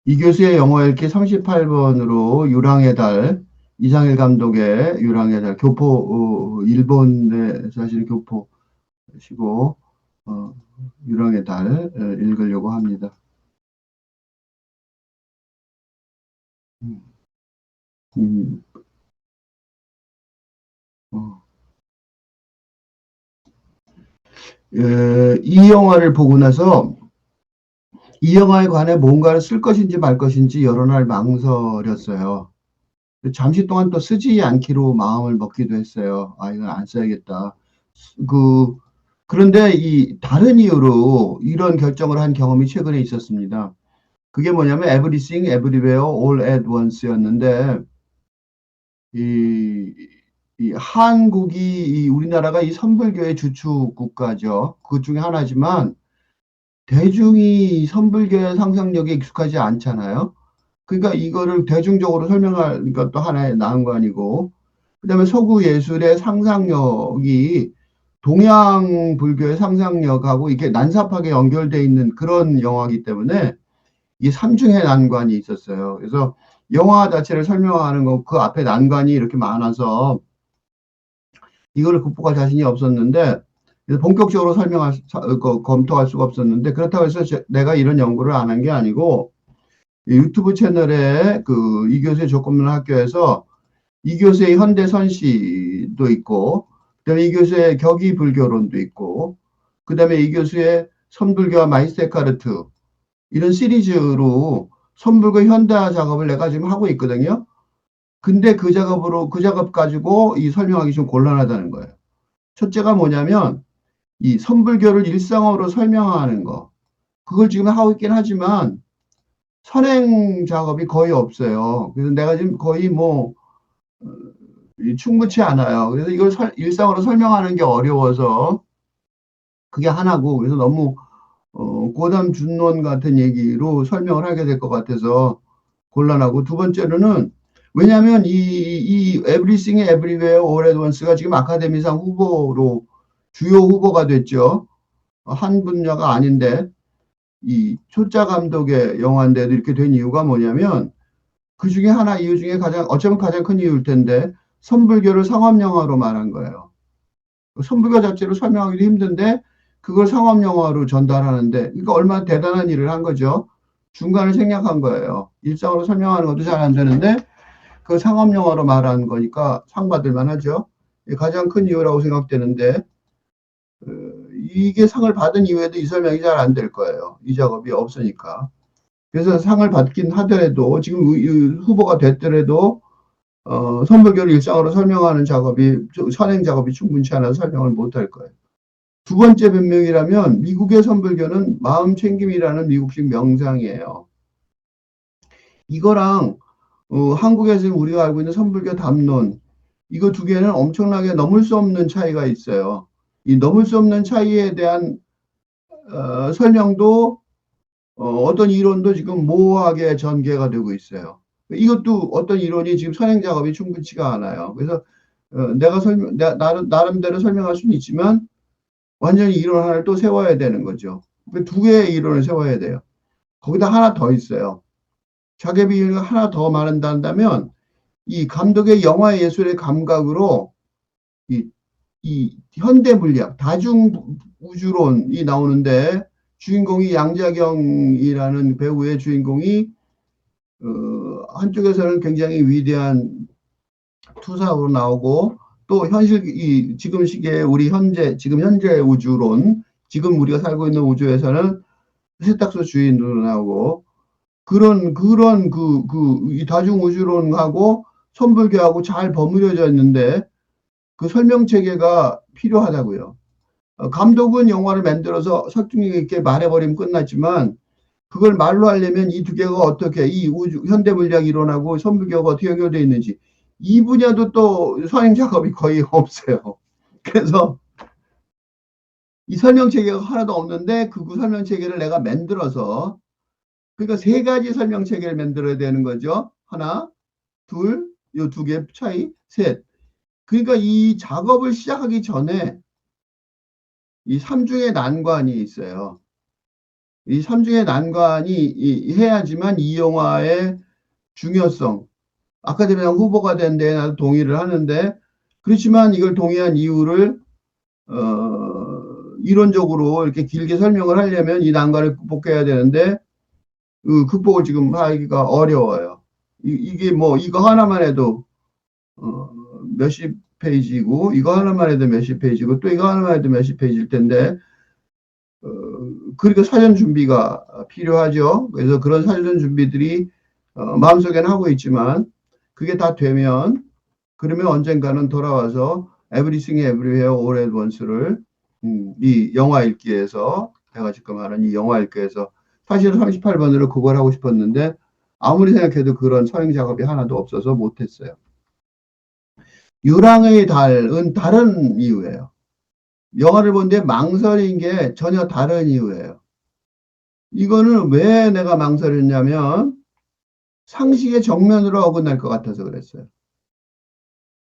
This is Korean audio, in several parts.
이 교수의 영화 읽기 38번으로 유랑의 달, 이상일 감독의 유랑의 달, 일본에 사실 교포시고, 어, 유랑의 달 읽으려고 합니다. 음, 음, 어. 이 영화를 보고 나서 이 영화에 관해 뭔가를 쓸 것인지 말 것인지 여러 날 망설였어요. 잠시 동안 또 쓰지 않기로 마음을 먹기도 했어요. 아, 이건 안 써야겠다. 그, 그런데 이 다른 이유로 이런 결정을 한 경험이 최근에 있었습니다. 그게 뭐냐면 Everything, Everywhere, All at Once였는데 이, 이 한국이 우리나라가 이 선불교의 주축 국가죠. 그 중에 하나지만 대중이 선불교의 상상력에 익숙하지 않잖아요. 그러니까 이거를 대중적으로 설명할 것도 하나의 난관이고, 그다음에 서구 예술의 상상력이 동양 불교의 상상력하고 이렇게 난삽하게 연결돼 있는 그런 영화이기 때문에 이 삼중의 난관이 있었어요. 그래서 영화 자체를 설명하는 거 그 앞에 난관이 이렇게 많아서 이거를 극복할 자신이 없었는데 그래서 본격적으로 검토할 수가 없었는데 그렇다고 해서 내가 이런 연구를 안 한 게 아니고 유튜브 채널에 그 이교수의 조건문 학교에서 이교수의 현대 선시도 있고 그다음에 이교수의 격이 불교론도 있고 그다음에 이교수의 선불교와 마이스테카르트 이런 시리즈로 선불교 현대화 작업을 내가 지금 하고 있거든요. 근데 그 작업 가지고 이 설명하기 좀 곤란하다는 거예요. 첫째가 뭐냐면 이 선불교를 일상어로 설명하는 거. 그걸 지금 하고 있긴 하지만 선행 작업이 거의 없어요. 그래서 내가 지금 거의 뭐 충분치 않아요. 그래서 이걸 일상으로 설명하는 게 어려워서 그게 하나고 그래서 너무 고담 준론 같은 얘기로 설명을 하게 될 것 같아서 곤란하고 두 번째로는 왜냐하면 이 Everything Everywhere All at Once가 지금 아카데미상 후보로 주요 후보가 됐죠. 한 분야가 아닌데 이 초짜 감독의 영화인데도 이렇게 된 이유가 뭐냐면 그 중에 하나 이유 중에 어쩌면 가장 큰 이유일 텐데 선불교를 상업 영화로 말한 거예요. 선불교 자체로 설명하기도 힘든데 그걸 상업 영화로 전달하는데 이거 얼마나 대단한 일을 한 거죠. 중간을 생략한 거예요. 일상으로 설명하는 것도 잘 안 되는데 그 상업 영화로 말한 거니까 상 받을 만하죠. 가장 큰 이유라고 생각되는데 이게 상을 받은 이후에도 이 설명이 잘 안 될 거예요. 이 작업이 없으니까. 그래서 상을 받긴 하더라도 지금 후보가 됐더라도 선불교를 일상으로 설명하는 작업이 선행 작업이 충분치 않아서 설명을 못 할 거예요. 두 번째 변명이라면 미국의 선불교는 마음 챙김이라는 미국식 명상이에요. 이거랑 한국에서 지금 우리가 알고 있는 선불교 담론 이거 두 개는 엄청나게 넘을 수 없는 차이가 있어요. 이 넘을 수 없는 차이에 대한 설명도 어떤 이론도 지금 모호하게 전개가 되고 있어요. 이것도 어떤 이론이 지금 선행 작업이 충분치가 않아요. 그래서 나름대로 설명할 수는 있지만 완전히 이론 하나를 또 세워야 되는 거죠. 두 개의 이론을 세워야 돼요. 거기다 하나 더 있어요. 자기 비율이 하나 더 많은다면 이 감독의 영화 예술의 감각으로 이, 이 현대 물리학, 다중 우주론이 나오는데 주인공이 양자경이라는 배우의 주인공이 한쪽에서는 굉장히 위대한 투사로 나오고 또 지금 시기에 지금 현재 우주론, 지금 우리가 살고 있는 우주에서는 세탁소 주인으로 나오고 이 다중 우주론하고 선불교하고 잘 버무려져 있는데 그 설명 체계가 필요하다고요. 감독은 영화를 만들어서 설득력 있게 말해버리면 끝났지만 그걸 말로 하려면 이 두 개가 어떻게 이 현대 물리학 이론하고 선불교가 어떻게 연결되어 있는지 이 분야도 또 선행 작업이 거의 없어요. 그래서 이 설명 체계가 하나도 없는데 그 설명 체계를 내가 만들어서 그러니까 세 가지 설명 체계를 만들어야 되는 거죠. 하나, 둘, 요 두 개 차이, 셋. 그러니까 이 작업을 시작하기 전에 이 삼중의 난관이 있어요. 이 선중의 난관이 해야지만 이 영화의 중요성, 아카데미상 후보가 된 데 나도 동의를 하는데, 그렇지만 이걸 동의한 이유를 이론적으로 이렇게 길게 설명을 하려면 이 난관을 극복해야 되는데 그 극복을 지금 하기가 어려워요. 이게 뭐 이거 하나만 해도 몇십 페이지고 이거 하나만 해도 몇십 페이지고 또 이거 하나만 해도 몇십 페이지일 텐데 그러니까 사전 준비가 필요하죠. 그래서 그런 사전 준비들이 마음속에는 하고 있지만 그게 다 되면 그러면 언젠가는 돌아와서 Everything Everywhere All at Once를 이 영화 읽기에서 제가 지금 하는 이 영화 읽기에서 사실은 38번으로 그걸 하고 싶었는데 아무리 생각해도 그런 서행 작업이 하나도 없어서 못했어요. 유랑의 달은 다른 이유예요. 영화를 보는데 망설인 게 전혀 다른 이유예요. 이거는 왜 내가 망설였냐면 상식의 정면으로 어긋날 것 같아서 그랬어요.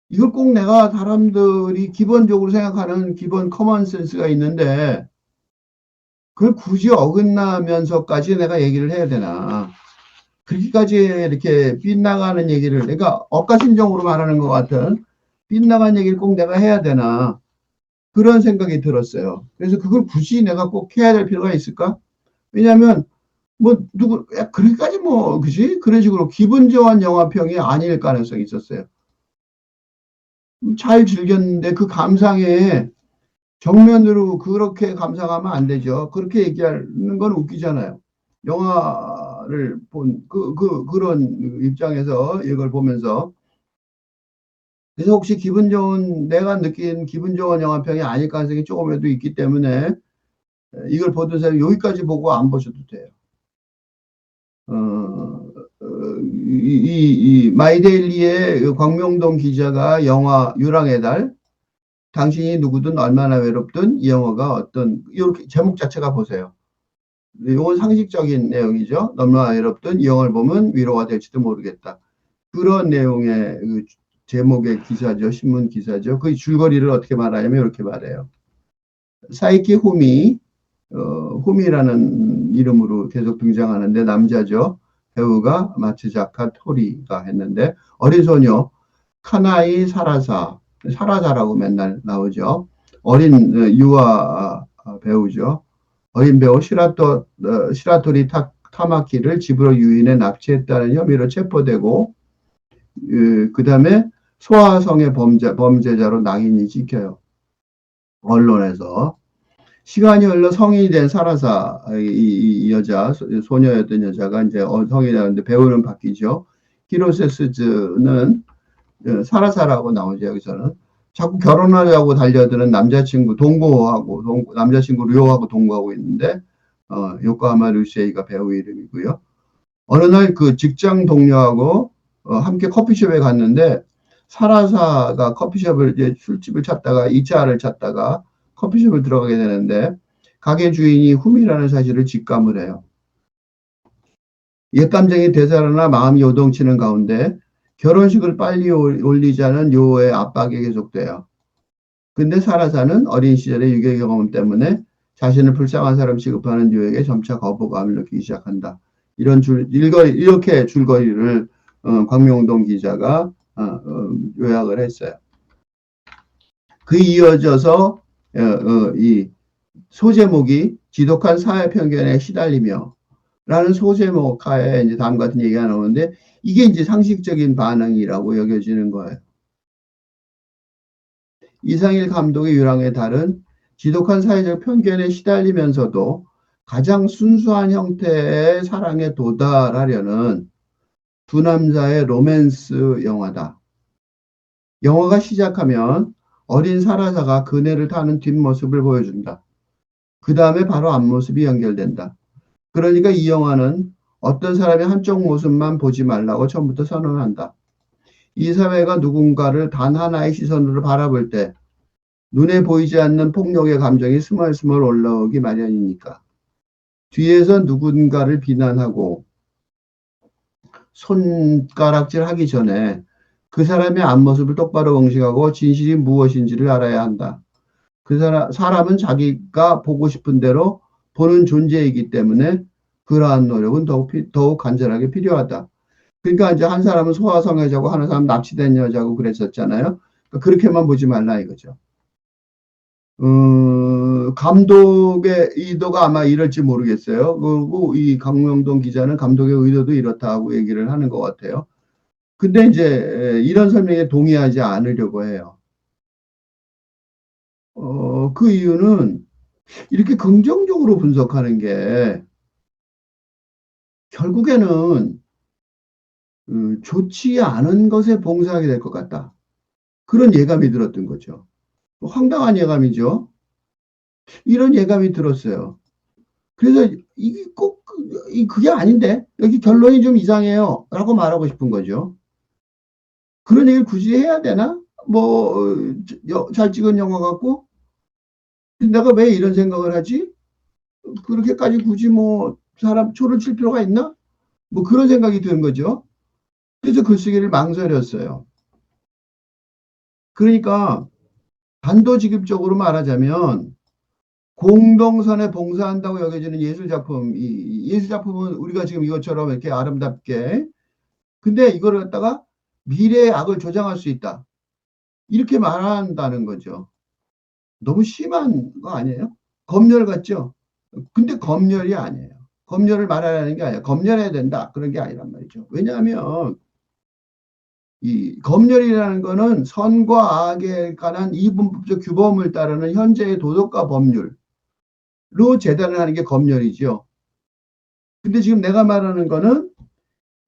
이걸 꼭 내가 사람들이 기본적으로 생각하는 기본 커먼 센스가 있는데 그걸 굳이 어긋나면서까지 내가 얘기를 해야 되나. 그렇게까지 이렇게 빗나가는 얘기를, 그러니까 억가심정으로 말하는 것 같은 빗나간 얘기를 꼭 내가 해야 되나. 그런 생각이 들었어요. 그래서 그걸 굳이 내가 꼭 해야 될 필요가 있을까? 왜냐하면 뭐 누구 야, 그렇게까지 뭐 그지 그런 식으로 기분 좋은 영화평이 아닐 가능성이 있었어요. 잘 즐겼는데 그 감상에 정면으로 그렇게 감상하면 안 되죠. 그렇게 얘기하는 건 웃기잖아요. 영화를 본 그런 입장에서 이걸 보면서 그래서 혹시 기분 좋은 내가 느낀 기분 좋은 영화평이 아닐 가능성이 조금이라도 있기 때문에 이걸 보던 사람이 여기까지 보고 안 보셔도 돼요. 마이데일리의 광명동 기자가 영화 유랑의 달, 당신이 누구든 얼마나 외롭든 이 영화가 어떤, 이렇게 제목 자체가 보세요. 이건 상식적인 내용이죠. 얼마나 외롭든 이 영화를 보면 위로가 될지도 모르겠다. 그런 내용의 그 제목의 기사죠. 신문 기사죠. 그 줄거리를 어떻게 말하냐면 이렇게 말해요. 사이키 호미, 호미라는 이름으로 계속 등장하는데 남자죠. 배우가 마츠자카 토리가 했는데 어린 소녀 카나이 사라사라고 맨날 나오죠. 어린 유아 배우죠. 어린 배우 시라토리 타마키를 집으로 유인해 납치했다는 혐의로 체포되고 그 다음에 소아성의 범죄자로 낙인이 찍혀요. 언론에서. 시간이 흘러 성인이 된 사라사, 이 여자, 소녀였던 여자가 이제 성인이 되는데 배우는 바뀌죠. 히로세스즈는 사라사라고 나오죠, 여기서는. 자꾸 결혼하려고 달려드는 남자친구, 남자친구 료하고 동거하고 있는데, 요코하마 류세이가 배우 이름이고요. 어느 날 그 직장 동료하고 함께 커피숍에 갔는데, 사라사가 커피숍을, 이제 술집을 찾다가, 2차를 찾다가 커피숍을 들어가게 되는데, 가게 주인이 후미라는 사실을 직감을 해요. 옛감정이 되살아나 마음이 요동치는 가운데, 결혼식을 빨리 올리자는 요의 압박이 계속돼요. 근데 사라사는 어린 시절의 유괴 경험 때문에 자신을 불쌍한 사람 취급하는 요에게 점차 거부감을 느끼기 시작한다. 이렇게 줄거리를 광명동 기자가 요약을 했어요. 그 이어져서 이 소제목이 지독한 사회 편견에 시달리며 라는 소제목 하에 이제 다음 같은 얘기가 나오는데 이게 이제 상식적인 반응이라고 여겨지는 거예요. 이상일 감독의 유랑의 달은 지독한 사회적 편견에 시달리면서도 가장 순수한 형태의 사랑에 도달하려는 두 남자의 로맨스 영화다. 영화가 시작하면 어린 사라사가 그네를 타는 뒷모습을 보여준다. 그 다음에 바로 앞모습이 연결된다. 그러니까 이 영화는 어떤 사람의 한쪽 모습만 보지 말라고 처음부터 선언한다. 이 사회가 누군가를 단 하나의 시선으로 바라볼 때 눈에 보이지 않는 폭력의 감정이 스멀스멀 올라오기 마련이니까. 뒤에서 누군가를 비난하고 손가락질하기 전에 그 사람의 앞모습을 똑바로 응식하고 진실이 무엇인지를 알아야 한다. 사람은 자기가 보고 싶은 대로 보는 존재이기 때문에 그러한 노력은 더욱 간절하게 필요하다. 그러니까 이제 한 사람은 소아성애자고 한 사람은 납치된 여자고 그랬었잖아요. 그러니까 그렇게만 보지 말라 이거죠. 감독의 의도가 아마 이럴지 모르겠어요. 그리고 이 강명동 기자는 감독의 의도도 이렇다고 얘기를 하는 것 같아요. 근데 이제 이런 설명에 동의하지 않으려고 해요. 그 이유는 이렇게 긍정적으로 분석하는 게 결국에는 좋지 않은 것에 봉사하게 될 것 같다. 그런 예감이 들었던 거죠. 황당한 예감이죠. 이런 예감이 들었어요. 그래서 이게 꼭 그게 아닌데 여기 결론이 좀 이상해요 라고 말하고 싶은 거죠. 그런 얘기를 굳이 해야 되나? 뭐 잘 찍은 영화 같고 내가 왜 이런 생각을 하지? 그렇게까지 굳이 뭐 사람 초를 칠 필요가 있나? 뭐 그런 생각이 드는 거죠. 그래서 글쓰기를 망설였어요. 그러니까 단도직입적으로 말하자면 공동선에 봉사한다고 여겨지는 예술작품, 이 예술작품은 우리가 지금 이것처럼 이렇게 아름답게 근데 이걸 갖다가 미래의 악을 조장할 수 있다. 이렇게 말한다는 거죠. 너무 심한 거 아니에요? 검열 같죠? 근데 검열이 아니에요. 검열을 말하라는 게 아니라 검열해야 된다. 그런 게 아니란 말이죠. 왜냐하면 이 검열이라는 거는 선과 악에 관한 이분법적 규범을 따르는 현재의 도덕과 법률로 재단을 하는 게 검열이죠. 근데 지금 내가 말하는 거는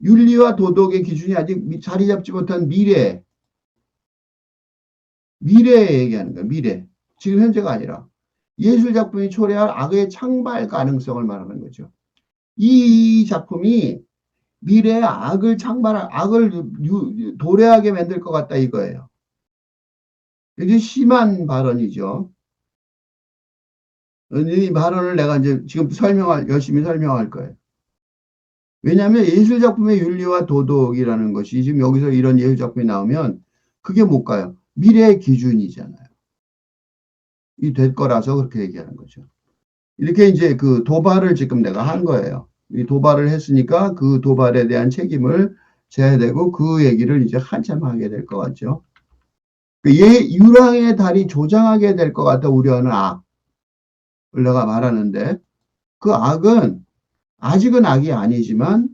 윤리와 도덕의 기준이 아직 자리 잡지 못한 미래에 얘기하는 거야. 미래. 지금 현재가 아니라 예술작품이 초래할 악의 창발 가능성을 말하는 거죠. 이 작품이 미래의 악을 창발할 악을 도래하게 만들 것 같다 이거예요. 굉장히 심한 발언이죠. 이 발언을 내가 이제 지금 열심히 설명할 거예요. 왜냐하면 예술작품의 윤리와 도덕이라는 것이 지금 여기서 이런 예술작품이 나오면 그게 못 가요. 미래의 기준이잖아요. 이 될 거라서 그렇게 얘기하는 거죠. 이렇게 이제 그 도발을 지금 내가 한 거예요. 이 도발을 했으니까 그 도발에 대한 책임을 져야 되고 그 얘기를 이제 한참 하게 될 것 같죠. 유랑의 달이 조장하게 될 것 같다 우려하는 악을 내가 말하는데 그 악은 아직은 악이 아니지만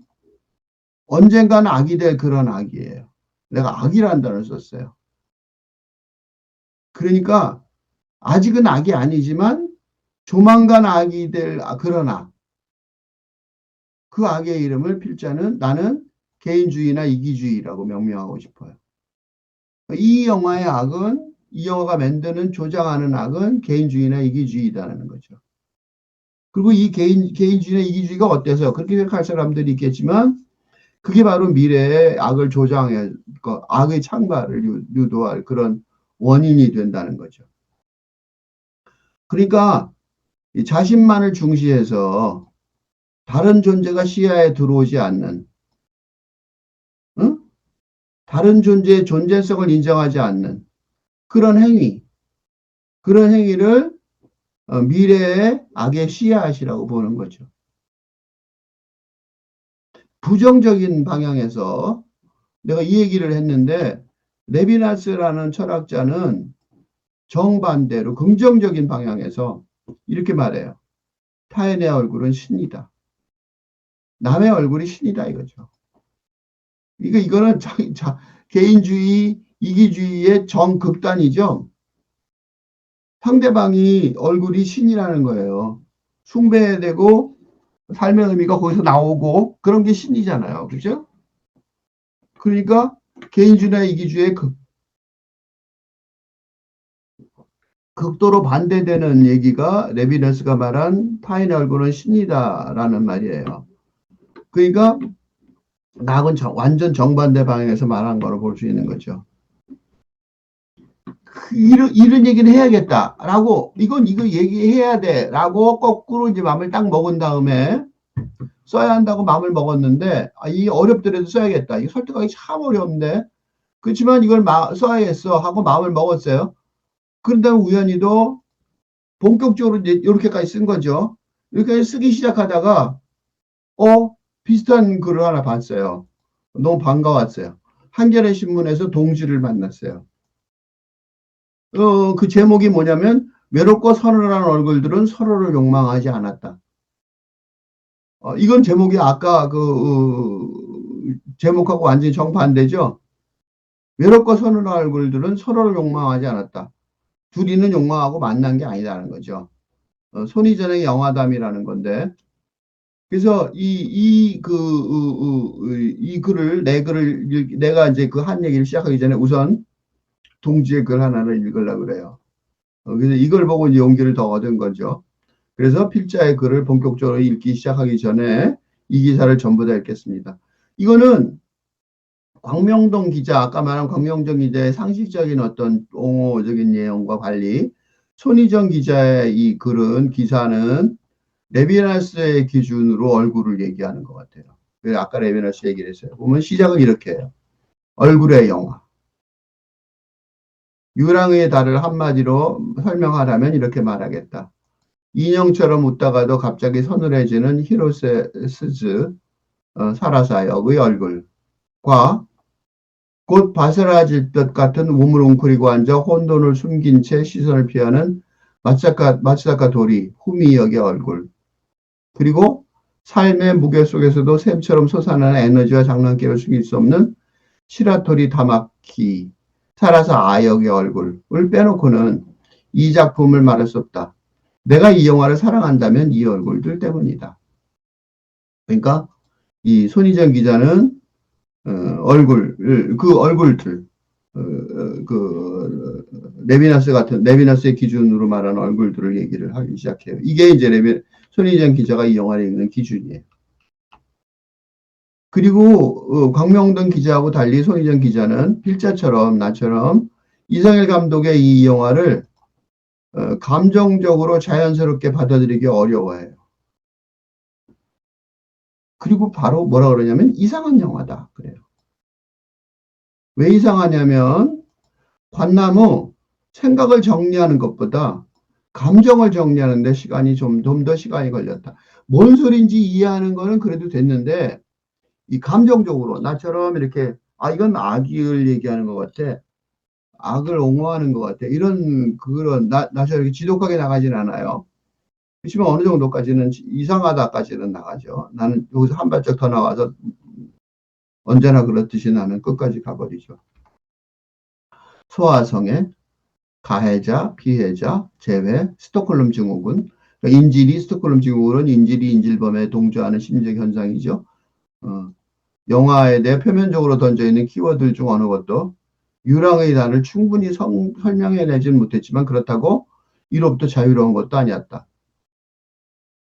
언젠가는 악이 될 그런 악이에요. 내가 악이라는 단어를 썼어요. 그러니까 아직은 악이 아니지만 조만간 악이 될 그런 악. 그 악의 이름을 필자는 나는 개인주의나 이기주의라고 명명하고 싶어요. 이 영화의 악은 이 영화가 만드는 조장하는 악은 개인주의나 이기주의다라는 거죠. 그리고 이 개인주의나 이기주의가 어때서 그렇게 생각할 사람들이 있겠지만 그게 바로 미래의 악을 조장해 악의 창발을 유도할 그런 원인이 된다는 거죠. 그러니까 자신만을 중시해서 다른 존재가 시야에 들어오지 않는 응? 다른 존재의 존재성을 인정하지 않는 그런 행위를 미래의 악의 씨앗이라고 보는 거죠. 부정적인 방향에서 내가 이 얘기를 했는데 레비나스라는 철학자는 정반대로 긍정적인 방향에서 이렇게 말해요. 타인의 얼굴은 신이다. 남의 얼굴이 신이다 이거죠. 이거는 개인주의, 이기주의의 정극단이죠. 상대방이 얼굴이 신이라는 거예요. 숭배되고 삶의 의미가 거기서 나오고 그런 게 신이잖아요. 그죠? 그러니까 개인주의나 이기주의의 극도로 반대되는 얘기가 레비너스가 말한 타인의 얼굴은 신이다라는 말이에요. 그러니까 낙은 완전 정반대 방향에서 말한 거로 볼 수 있는 거죠. 이런 얘기는 해야겠다라고 이거 얘기해야 돼라고 거꾸로 이제 마음을 딱 먹은 다음에 써야 한다고 마음을 먹었는데 이 어렵더라도 써야겠다. 이거 설득하기 참 어려운데 그렇지만 이걸 써야겠어 하고 마음을 먹었어요. 그런 다음에 우연히도 본격적으로 이제 이렇게까지 쓴 거죠. 이렇게 쓰기 시작하다가 비슷한 글을 하나 봤어요. 너무 반가웠어요. 한겨레 신문에서 동지를 만났어요. 그 제목이 뭐냐면 외롭고 서늘한 얼굴들은 서로를 욕망하지 않았다. 이건 제목이 아까 제목하고 완전히 정반대죠. 외롭고 서늘한 얼굴들은 서로를 욕망하지 않았다. 둘이는 욕망하고 만난 게 아니라는 거죠. 손희전의 영화담이라는 건데, 그래서 이 글을, 내가 이제 그 한 얘기를 시작하기 전에 우선 동지의 글 하나를 읽으려고 그래요. 그래서 이걸 보고 이제 용기를 더 얻은 거죠. 그래서 필자의 글을 본격적으로 읽기 시작하기 전에 이 기사를 전부 다 읽겠습니다. 이거는 광명동 기자, 아까 말한 광명동 기자의 상식적인 어떤 옹호적인 내용과 달리 손희정 기자의 이 글은, 기사는 레비나스의 기준으로 얼굴을 얘기하는 것 같아요. 아까 레비나스 얘기를 했어요. 보면 시작은 이렇게 해요. 얼굴의 영화. 유랑의 달을 한마디로 설명하라면 이렇게 말하겠다. 인형처럼 웃다가도 갑자기 서늘해지는 히로세 스즈 사라사 역의 얼굴과 곧 바스라질 것 같은 몸을 웅크리고 앉아 혼돈을 숨긴 채 시선을 피하는 마츠다카 도리 후미 역의 얼굴, 그리고 삶의 무게 속에서도 샘처럼 솟아나는 에너지와 장난기를 숨길 수 없는 시라토리 다마키 사라사 아역의 얼굴을 빼놓고는 이 작품을 말할 수 없다. 내가 이 영화를 사랑한다면 이 얼굴들 때문이다. 그러니까 이 손희정 기자는 그 얼굴들, 레비나스의 기준으로 말하는 얼굴들을 얘기를 하기 시작해요. 이게 이제 손희정 기자가 이 영화를 읽는 기준이에요. 그리고 광명동 기자하고 달리 손희정 기자는 필자처럼 나처럼 이상일 감독의 이 영화를 감정적으로 자연스럽게 받아들이기 어려워해요. 그리고 바로 뭐라 그러냐면 이상한 영화다 그래요. 왜 이상하냐면 관람 후 생각을 정리하는 것보다 감정을 정리하는 데 시간이 좀 더 시간이 걸렸다. 뭔 소린지 이해하는 거는 그래도 됐는데 이 감정적으로 나처럼 이렇게 이건 악을 얘기하는 것 같아. 악을 옹호하는 것 같아. 그런 나처럼 이렇게 지독하게 나가진 않아요. 그렇지만 어느 정도까지는 이상하다까지는 나가죠. 나는 여기서 한 발짝 더 나와서 언제나 그렇듯이 나는 끝까지 가버리죠. 소아성애, 가해자, 피해자, 재회, 스톡홀름 증후군. 인질이 스톡홀름 증후군은 인질이 인질범에 동조하는 심리적 현상이죠. 영화에 대해 표면적으로 던져있는 키워드들 중 어느 것도 유랑의 단을 충분히 설명해내지는 못했지만 그렇다고 이로부터 자유로운 것도 아니었다.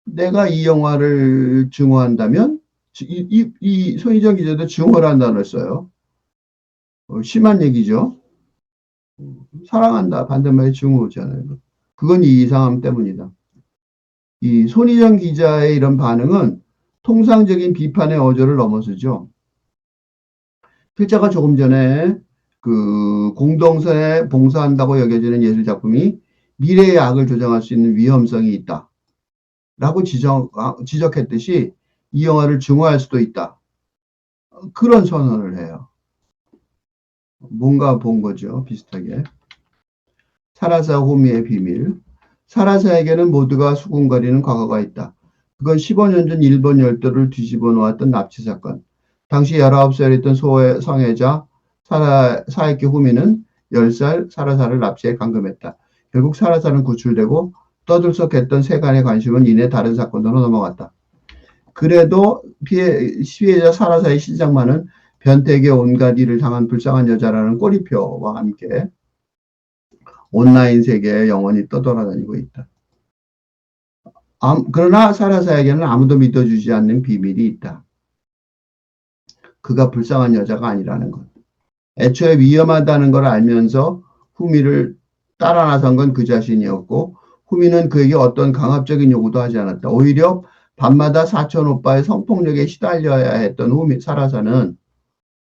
내가 이 영화를 증오한다면 이 손희정 기자도 증오라는 단어를 써요. 심한 얘기죠. 사랑한다 반대말이 증오잖아요. 그건 이 이상함 때문이다. 이 손희정 기자의 이런 반응은 통상적인 비판의 어조를 넘어서죠. 필자가 조금 전에 그 공동선에 봉사한다고 여겨지는 예술 작품이 미래의 악을 조장할 수 있는 위험성이 있다. 라고 지적했듯이 이 영화를 증오할 수도 있다. 그런 선언을 해요. 뭔가 본 거죠. 비슷하게. 사라사 호미의 비밀. 사라사에게는 모두가 수군거리는 과거가 있다. 그건 15년 전 일본 열도를 뒤집어 놓았던 납치 사건. 당시 19살이었던 성애자 사에키 후미는 10살 사라사를 납치해 감금했다. 결국 사라사는 구출되고 떠들썩했던 세간의 관심은 이내 다른 사건으로 넘어갔다. 그래도 피해자 사라사의 신상만은 변태에게 온갖 일을 당한 불쌍한 여자라는 꼬리표와 함께 온라인 세계에 영원히 떠돌아다니고 있다. 그러나 사라사에게는 아무도 믿어주지 않는 비밀이 있다. 그가 불쌍한 여자가 아니라는 것. 애초에 위험하다는 걸 알면서 후미를 따라 나선 건 그 자신이었고 후미는 그에게 어떤 강압적인 요구도 하지 않았다. 오히려 밤마다 사촌 오빠의 성폭력에 시달려야 했던 사라사는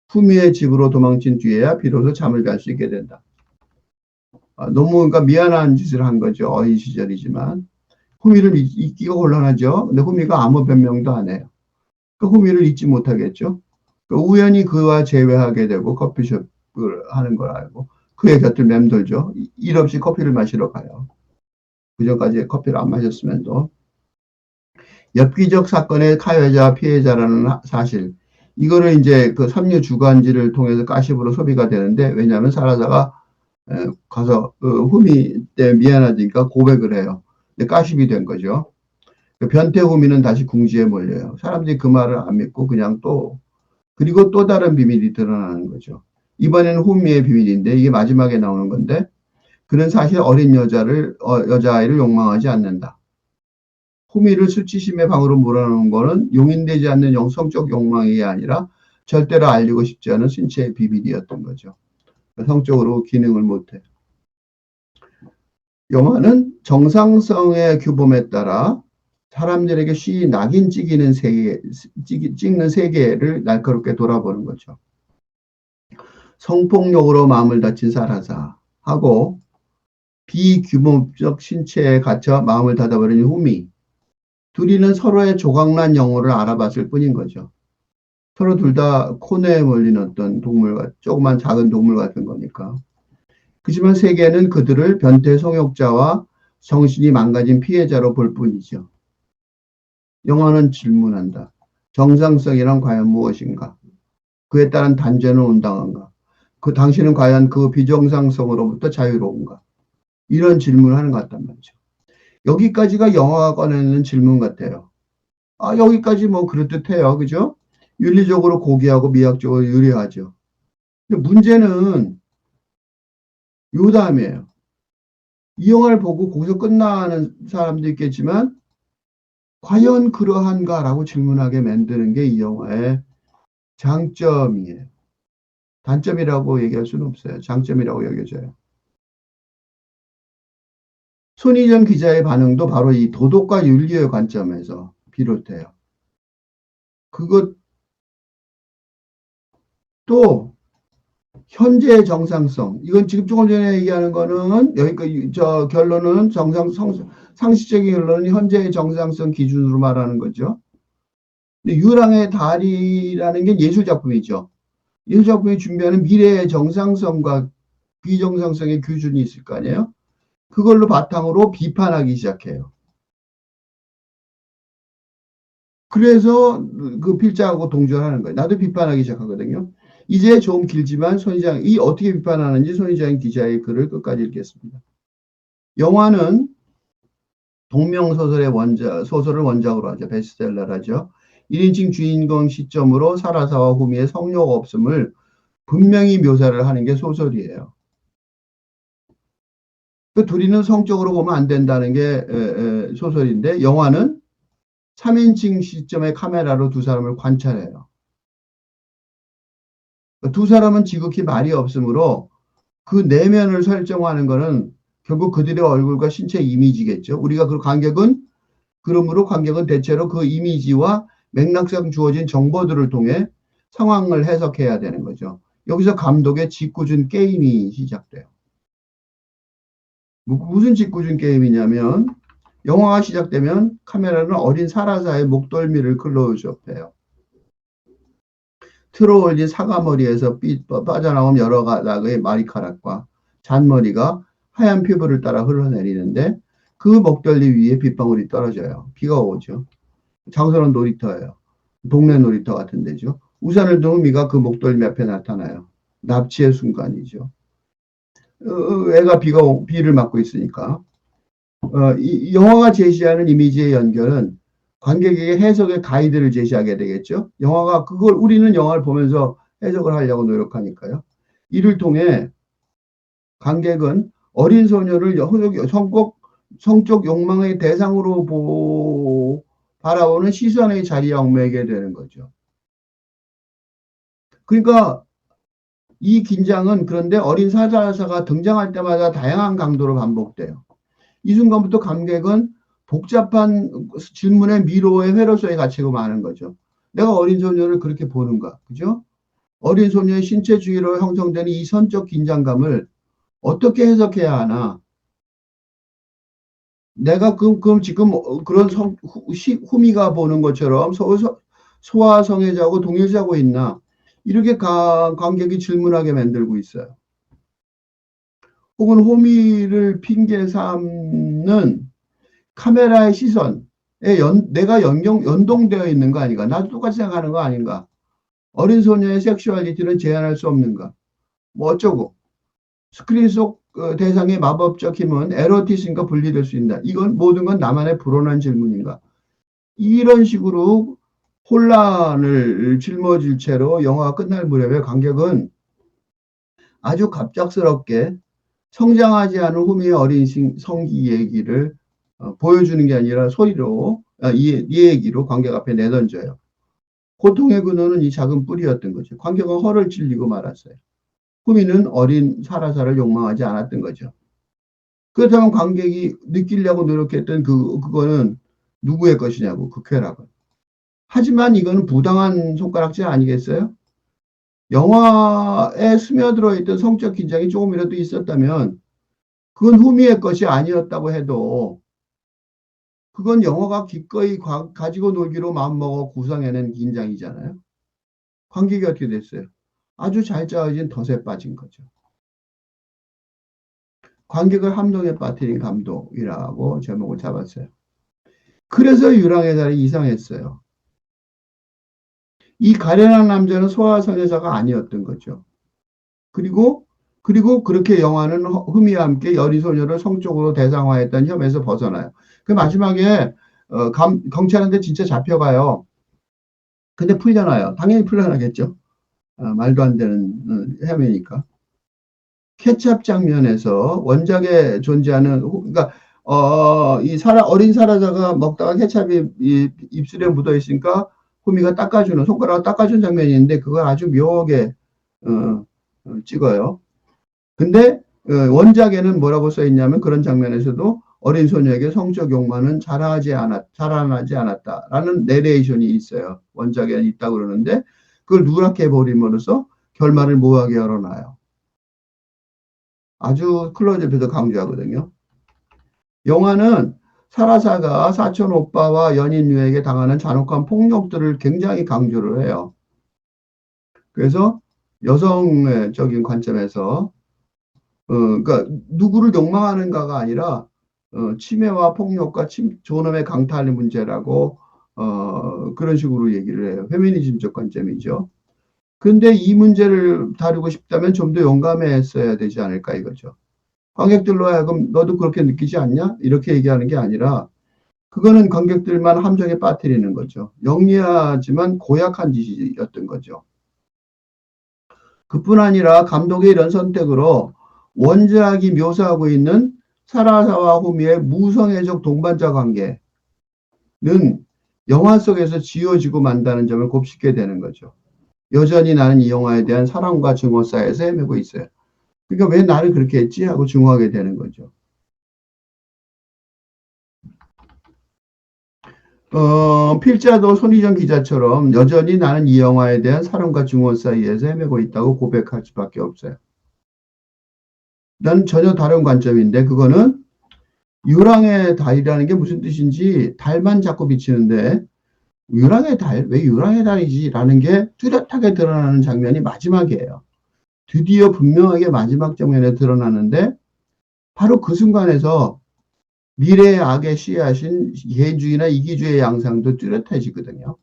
후미의 집으로 도망친 뒤에야 비로소 잠을 잘 수 있게 된다. 너무 그러니까 미안한 짓을 한 거죠. 어린 시절이지만. 후미를 잊기가 곤란하죠. 근데 후미가 아무 변명도 안 해요. 그 후미를 잊지 못하겠죠. 그 우연히 그와 재회하게 되고 커피숍을 하는 걸 알고 그의 곁을 맴돌죠. 일 없이 커피를 마시러 가요. 그전까지 커피를 안 마셨으면도. 엽기적 사건의 가해자 피해자라는 사실, 이거를 이제 그 삼류 주간지를 통해서 가십으로 소비가 되는데, 왜냐하면 사라자가 가서 그 후미 때 미안하니까 고백을 해요. 근데 가십이 된 거죠. 그 변태 후미는 다시 궁지에 몰려요. 사람들이 그 말을 안 믿고 그냥 또, 그리고 또 다른 비밀이 드러나는 거죠. 이번에는 후미의 비밀인데 이게 마지막에 나오는 건데, 그는 사실 어린 여자아이를 욕망하지 않는다. 후미를 수치심의 방으로 몰아넣은 거는 용인되지 않는 성적 욕망이 아니라 절대로 알리고 싶지 않은 신체의 비밀이었던 거죠. 성적으로 기능을 못해. 영화는 정상성의 규범에 따라 사람들에게 쉬이 낙인 찍히는 세계, 찍는 세계를 날카롭게 돌아보는 거죠. 성폭력으로 마음을 다친 사라사하고 비규범적 신체에 갇혀 마음을 닫아버린 후미. 둘이는 서로의 조각난 영혼을 알아봤을 뿐인 거죠. 서로 둘 다 코너에 몰린 어떤 동물, 조그만 작은 동물 같은 거니까. 그지만 세계는 그들을 변태 성욕자와 정신이 망가진 피해자로 볼 뿐이죠. 영화는 질문한다. 정상성이란 과연 무엇인가? 그에 따른 단죄는 온당한가? 그 당신은 과연 그 비정상성으로부터 자유로운가? 이런 질문을 하는 것 같단 말이죠. 여기까지가 영화가 꺼내는 질문 같아요. 아, 여기까지 뭐 그럴듯해요. 그죠? 윤리적으로 고귀하고 미학적으로 유리하죠. 근데 문제는 요 다음이에요. 이 영화를 보고 거기서 끝나는 사람도 있겠지만 과연 그러한가라고 질문하게 만드는 게 이 영화의 장점이에요. 단점이라고 얘기할 수는 없어요. 장점이라고 여겨져요. 손희정 기자의 반응도 바로 이 도덕과 윤리의 관점에서 비롯해요. 그것도 현재의 정상성. 이건 지금 조금 전에 얘기하는 거는 여기까지 저 결론은 상식적인 결론은 현재의 정상성 기준으로 말하는 거죠. 근데 유랑의 달이라는 게 예술 작품이죠. 예술 작품이 준비하는 미래의 정상성과 비정상성의 기준이 있을 거 아니에요. 그걸로 바탕으로 비판하기 시작해요. 그래서 그 필자하고 동조하는 거예요. 나도 비판하기 시작하거든요. 이제 좀 길지만 손희장이 어떻게 비판하는지 손희장 기자의 글을 끝까지 읽겠습니다. 영화는 동명소설의 소설을 원작으로 하죠. 베스트셀러라죠. 1인칭 주인공 시점으로 사라사와 후미의 성욕 없음을 분명히 묘사를 하는 게 소설이에요. 그 둘이는 성적으로 보면 안 된다는 게 소설인데 영화는 3인칭 시점의 카메라로 두 사람을 관찰해요. 두 사람은 지극히 말이 없으므로 그 내면을 설정하는 거는 결국 그들의 얼굴과 신체 이미지겠죠. 우리가 그러므로 관객은 대체로 그 이미지와 맥락상 주어진 정보들을 통해 상황을 해석해야 되는 거죠. 여기서 감독의 짓궂은 게임이 시작돼요. 무슨 짓궂은 게임이냐면 영화가 시작되면 카메라는 어린 사라사의 목덜미를 클로즈업해요. 틀어올린 사과머리에서 빠져나온 여러 가닥의 머리카락과 잔머리가 하얀 피부를 따라 흘러내리는데 그 목덜미 위에 빗방울이 떨어져요. 비가 오죠. 장소는 놀이터예요. 동네 놀이터 같은 데죠. 우산을 든 후미가 그 목덜미 앞에 나타나요. 납치의 순간이죠. 애가 비를 맞고 있으니까. 이 영화가 제시하는 이미지의 연결은 관객에게 해석의 가이드를 제시하게 되겠죠. 우리는 영화를 보면서 해석을 하려고 노력하니까요. 이를 통해 관객은 어린 소녀를 성적 욕망의 대상으로 바라보는 시선의 자리에 얽매이게 되는 거죠. 그러니까 이 긴장은 그런데 어린 사자사가 등장할 때마다 다양한 강도로 반복돼요. 이 순간부터 관객은 복잡한 질문의 미로의 회로 속에 갇히고 마는 거죠. 내가 어린 소녀를 그렇게 보는가, 그죠? 어린 소녀의 신체 주위로 형성되는 이 선적 긴장감을 어떻게 해석해야 하나? 내가 그럼 지금 그런 후미가 보는 것처럼 소아 성애자하고 동일시하고 있나? 이렇게 관객이 질문하게 만들고 있어요. 혹은 호미를 핑계 삼는 카메라의 시선에 내가 연동되어 있는 거 아닌가? 나도 똑같이 생각하는 거 아닌가? 어린 소녀의 섹슈얼리티는 제한할 수 없는가? 뭐 어쩌고. 스크린 속 대상의 마법적 힘은 에로티즘과 분리될 수 있다. 이건 모든 건 나만의 불온한 질문인가? 이런 식으로 혼란을 짊어질 채로 영화가 끝날 무렵에 관객은 아주 갑작스럽게 성장하지 않은 후미의 어린 성기 얘기를 보여주는 게 아니라 소리로 이 얘기로 관객 앞에 내던져요. 고통의 근원은 이 작은 뿌리였던 거죠. 관객은 허를 찔리고 말았어요. 후미는 어린 사라사를 욕망하지 않았던 거죠. 그렇다면 관객이 느끼려고 노력했던 그거는 누구의 것이냐고, 그 쾌락은. 하지만 이거는 부당한 손가락질 아니겠어요? 영화에 스며들어 있던 성적 긴장이 조금이라도 있었다면 그건 후미의 것이 아니었다고 해도 그건 영화가 기꺼이 가지고 놀기로 마음먹어 구성해낸 긴장이잖아요. 관객이 어떻게 됐어요? 아주 잘 짜여진 덫에 빠진 거죠. 관객을 함정에 빠뜨린 감독이라고 제목을 잡았어요. 그래서 유랑의 달이 이상했어요. 이 가련한 남자는 소아성애자가 아니었던 거죠. 그리고 그렇게 영화는 흠이와 함께 여리 소녀를 성적으로 대상화했던 혐에서 벗어나요. 그 마지막에 경찰한테 진짜 잡혀가요. 근데 풀려나요. 당연히 풀려나겠죠. 말도 안 되는 혐의니까. 케찹 장면에서 원작에 존재하는 그러니까 어린 사라자가 먹다가 케찹이 입술에 묻어 있으니까 호미가 닦아주는 손가락을 닦아준 장면이 있는데 그걸 아주 묘하게 찍어요. 근데 원작에는 뭐라고 써 있냐면 그런 장면에서도 어린 소녀에게 성적 욕망은 자라나지 않았다라는 내레이션이 있어요. 원작에 있다고 그러는데 그걸 누락해 버림으로써 결말을 모호하게 열어놔요. 아주 클로즈업에서 강조하거든요. 영화는 사라사가 사촌 오빠와 연인 유에게 당하는 잔혹한 폭력들을 굉장히 강조를 해요. 그래서 여성적인 관점에서 그러니까 누구를 욕망하는가가 아니라 치매와 폭력과 존엄의 강탈의 문제라고 그런 식으로 얘기를 해요. 페미니즘적 관점이죠. 근데 이 문제를 다루고 싶다면 좀 더 용감했어야 되지 않을까 이거죠. 관객들로 하여금 너도 그렇게 느끼지 않냐? 이렇게 얘기하는 게 아니라 그거는 관객들만 함정에 빠뜨리는 거죠. 영리하지만 고약한 짓이었던 거죠. 그뿐 아니라 감독의 이런 선택으로 원작이 묘사하고 있는 사라사와 호미의 무성애적 동반자 관계는 영화 속에서 지워지고 만다는 점을 곱씹게 되는 거죠. 여전히 나는 이 영화에 대한 사랑과 증오 사이에서 헤매고 있어요. 그러니까 왜 나를 그렇게 했지? 하고 증오하게 되는 거죠. 필자도 손희정 기자처럼 여전히 나는 이 영화에 대한 사랑과 증오 사이에서 헤매고 있다고 고백할 수밖에 없어요. 난 전혀 다른 관점인데 그거는 유랑의 달이라는 게 무슨 뜻인지 달만 자꾸 비치는데 유랑의 달? 왜 유랑의 달이지? 라는 게 뚜렷하게 드러나는 장면이 마지막이에요. 드디어 분명하게 마지막 장면에 드러나는데 바로 그 순간에서 미래의 악의 씨앗인 개인주의나 이기주의 양상도 뚜렷해지거든요.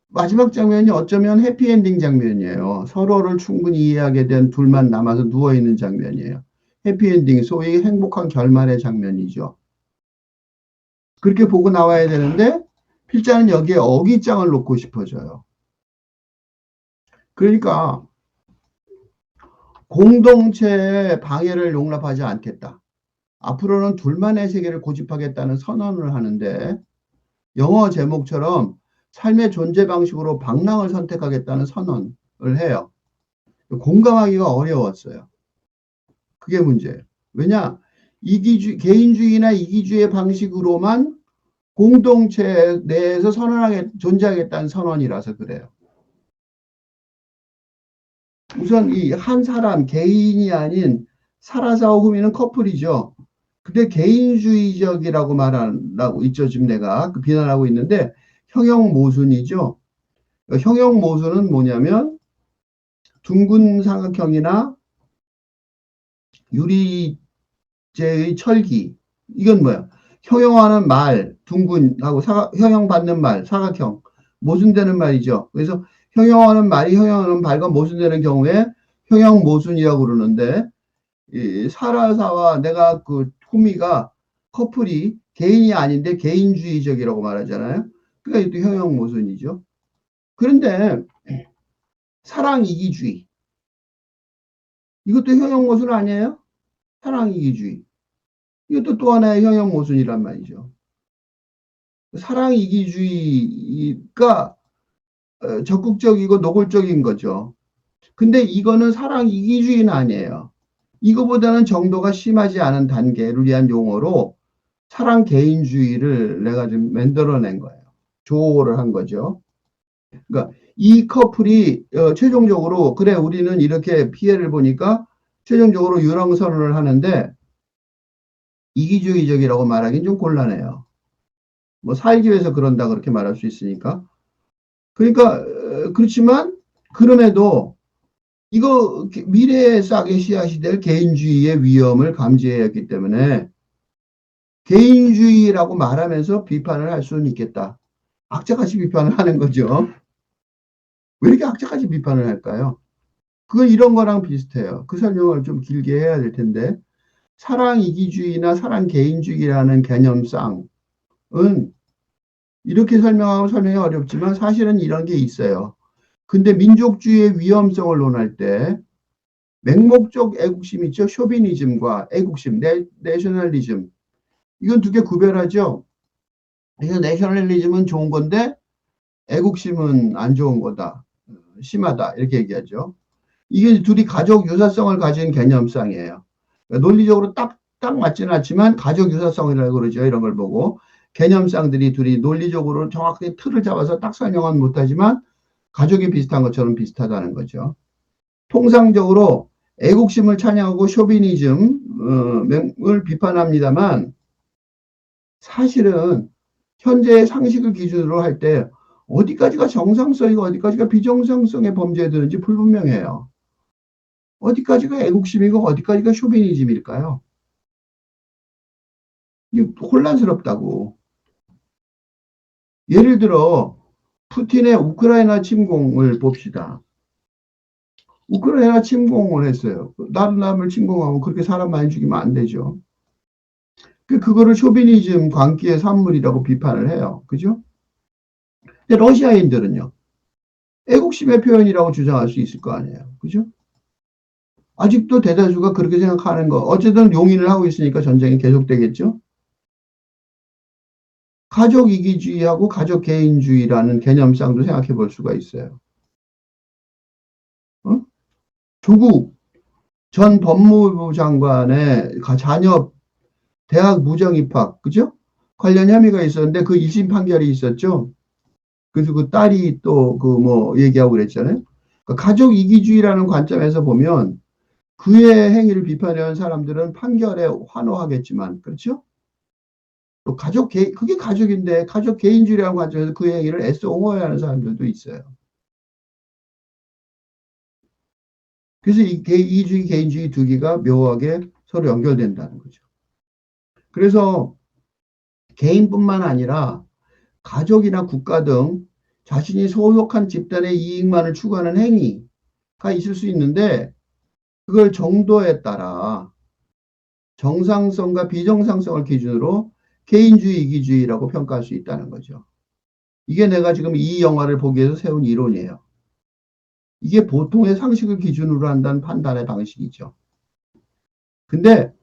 마지막 장면이 어쩌면 해피엔딩 장면이에요. 서로를 충분히 이해하게 된 둘만 남아서 누워있는 장면이에요. 해피엔딩, 소위 행복한 결말의 장면이죠. 그렇게 보고 나와야 되는데 필자는 여기에 어깃장을 놓고 싶어져요. 그러니까 공동체의 방해를 용납하지 않겠다. 앞으로는 둘만의 세계를 고집하겠다는 선언을 하는데 영어 제목처럼 삶의 존재 방식으로 방랑을 선택하겠다는 선언을 해요. 공감하기가 어려웠어요. 그게 문제예요. 왜냐? 개인주의나 이기주의 방식으로만 공동체 내에서 존재하겠다는 선언이라서 그래요. 우선 이 한 사람, 개인이 아닌 사라사와 후미는 커플이죠. 근데 개인주의적이라고 말하고 있죠. 지금 내가 그 비난하고 있는데 형용 모순이죠. 형용 모순은 뭐냐면 둥근 삼각형이나 유리재의 철기. 이건 뭐야? 형용하는 말, 둥근하고 형용받는 말, 사각형. 모순되는 말이죠. 그래서 형용하는 말이 형용하는 말과 모순되는 경우에 형용 모순이라고 그러는데 이 사라사와 내가 그 후미가 커플이 개인이 아닌데 개인주의적이라고 말하잖아요. 그러니까 이것도 형용 모순이죠. 그런데 사랑 이기주의 이것도 형용 모순 아니에요? 사랑 이기주의 이것도 또 하나의 형용 모순이란 말이죠. 사랑 이기주의가 적극적이고 노골적인 거죠. 근데 이거는 사랑 이기주의는 아니에요. 이거보다는 정도가 심하지 않은 단계를 위한 용어로 사랑 개인주의를 내가 좀 만들어낸 거예요. 조어를 한 거죠. 그러니까 이 커플이 최종적으로 그래 우리는 이렇게 피해를 보니까 최종적으로 유랑선언을 하는데 이기주의적이라고 말하기는 좀 곤란해요. 뭐 살기 위해서 그런다 그렇게 말할 수 있으니까. 그러니까 그렇지만 그럼에도 이거 미래에 싹의 씨앗이 될 개인주의의 위험을 감지해야 했기 때문에 개인주의라고 말하면서 비판을 할 수는 있겠다. 악착같이 비판을 하는 거죠. 왜 이렇게 악착같이 비판을 할까요? 그건 이런 거랑 비슷해요. 그 설명을 좀 길게 해야 될 텐데 사랑 이기주의나 사랑 개인주의라는 개념상은 이렇게 설명하면 설명이 어렵지만 사실은 이런 게 있어요. 근데 민족주의의 위험성을 논할 때 맹목적 애국심 있죠. 쇼비니즘과 애국심, 내셔널리즘. 이건 두 개 구별하죠. 그래서 내셔널리즘은 좋은 건데 애국심은 안 좋은 거다. 심하다. 이렇게 얘기하죠. 이게 둘이 가족 유사성을 가진 개념상이에요. 그러니까 논리적으로 딱 맞지는 않지만 가족 유사성이라고 그러죠. 이런 걸 보고. 개념상들이 둘이 논리적으로 정확하게 틀을 잡아서 딱 설명은 못하지만 가족이 비슷한 것처럼 비슷하다는 거죠. 통상적으로 애국심을 찬양하고 쇼비니즘을 비판합니다만 사실은 현재의 상식을 기준으로 할 때 어디까지가 정상성이고 어디까지가 비정상성의 범죄에 드는지 불분명해요. 어디까지가 애국심이고 어디까지가 쇼비니즘일까요? 이게 혼란스럽다고. 예를 들어 푸틴의 우크라이나 침공을 봅시다. 우크라이나 침공을 했어요. 다른 나라를 침공하면 그렇게 사람 많이 죽이면 안 되죠. 그거를 쇼비니즘 광기의 산물이라고 비판을 해요. 그죠? 근데 러시아인들은요. 애국심의 표현이라고 주장할 수 있을 거 아니에요. 그죠? 아직도 대다수가 그렇게 생각하는 거. 어쨌든 용인을 하고 있으니까 전쟁이 계속되겠죠. 가족 이기주의하고 가족 개인주의라는 개념상도 생각해 볼 수가 있어요. 어? 조국 전 법무부 장관의 자녀 대학 무정 입학, 그죠? 관련 혐의가 있었는데 그 1심 판결이 있었죠. 그래서 그 딸이 또 그 뭐 얘기하고 그랬잖아요. 그러니까 가족 이기주의라는 관점에서 보면 그의 행위를 비판해온 사람들은 판결에 환호하겠지만, 그렇죠? 또 그게 가족인데 가족 개인주의라는 관점에서 그 행위를 애써 옹호해야 하는 사람들도 있어요. 그래서 이 이주의, 개인주의 두 개가 묘하게 서로 연결된다는 거죠. 그래서 개인뿐만 아니라 가족이나 국가 등 자신이 소속한 집단의 이익만을 추구하는 행위가 있을 수 있는데 그걸 정도에 따라 정상성과 비정상성을 기준으로 개인주의, 이기주의라고 평가할 수 있다는 거죠. 이게 내가 지금 이 영화를 보기 위해서 세운 이론이에요. 이게 보통의 상식을 기준으로 한다는 판단의 방식이죠. 근데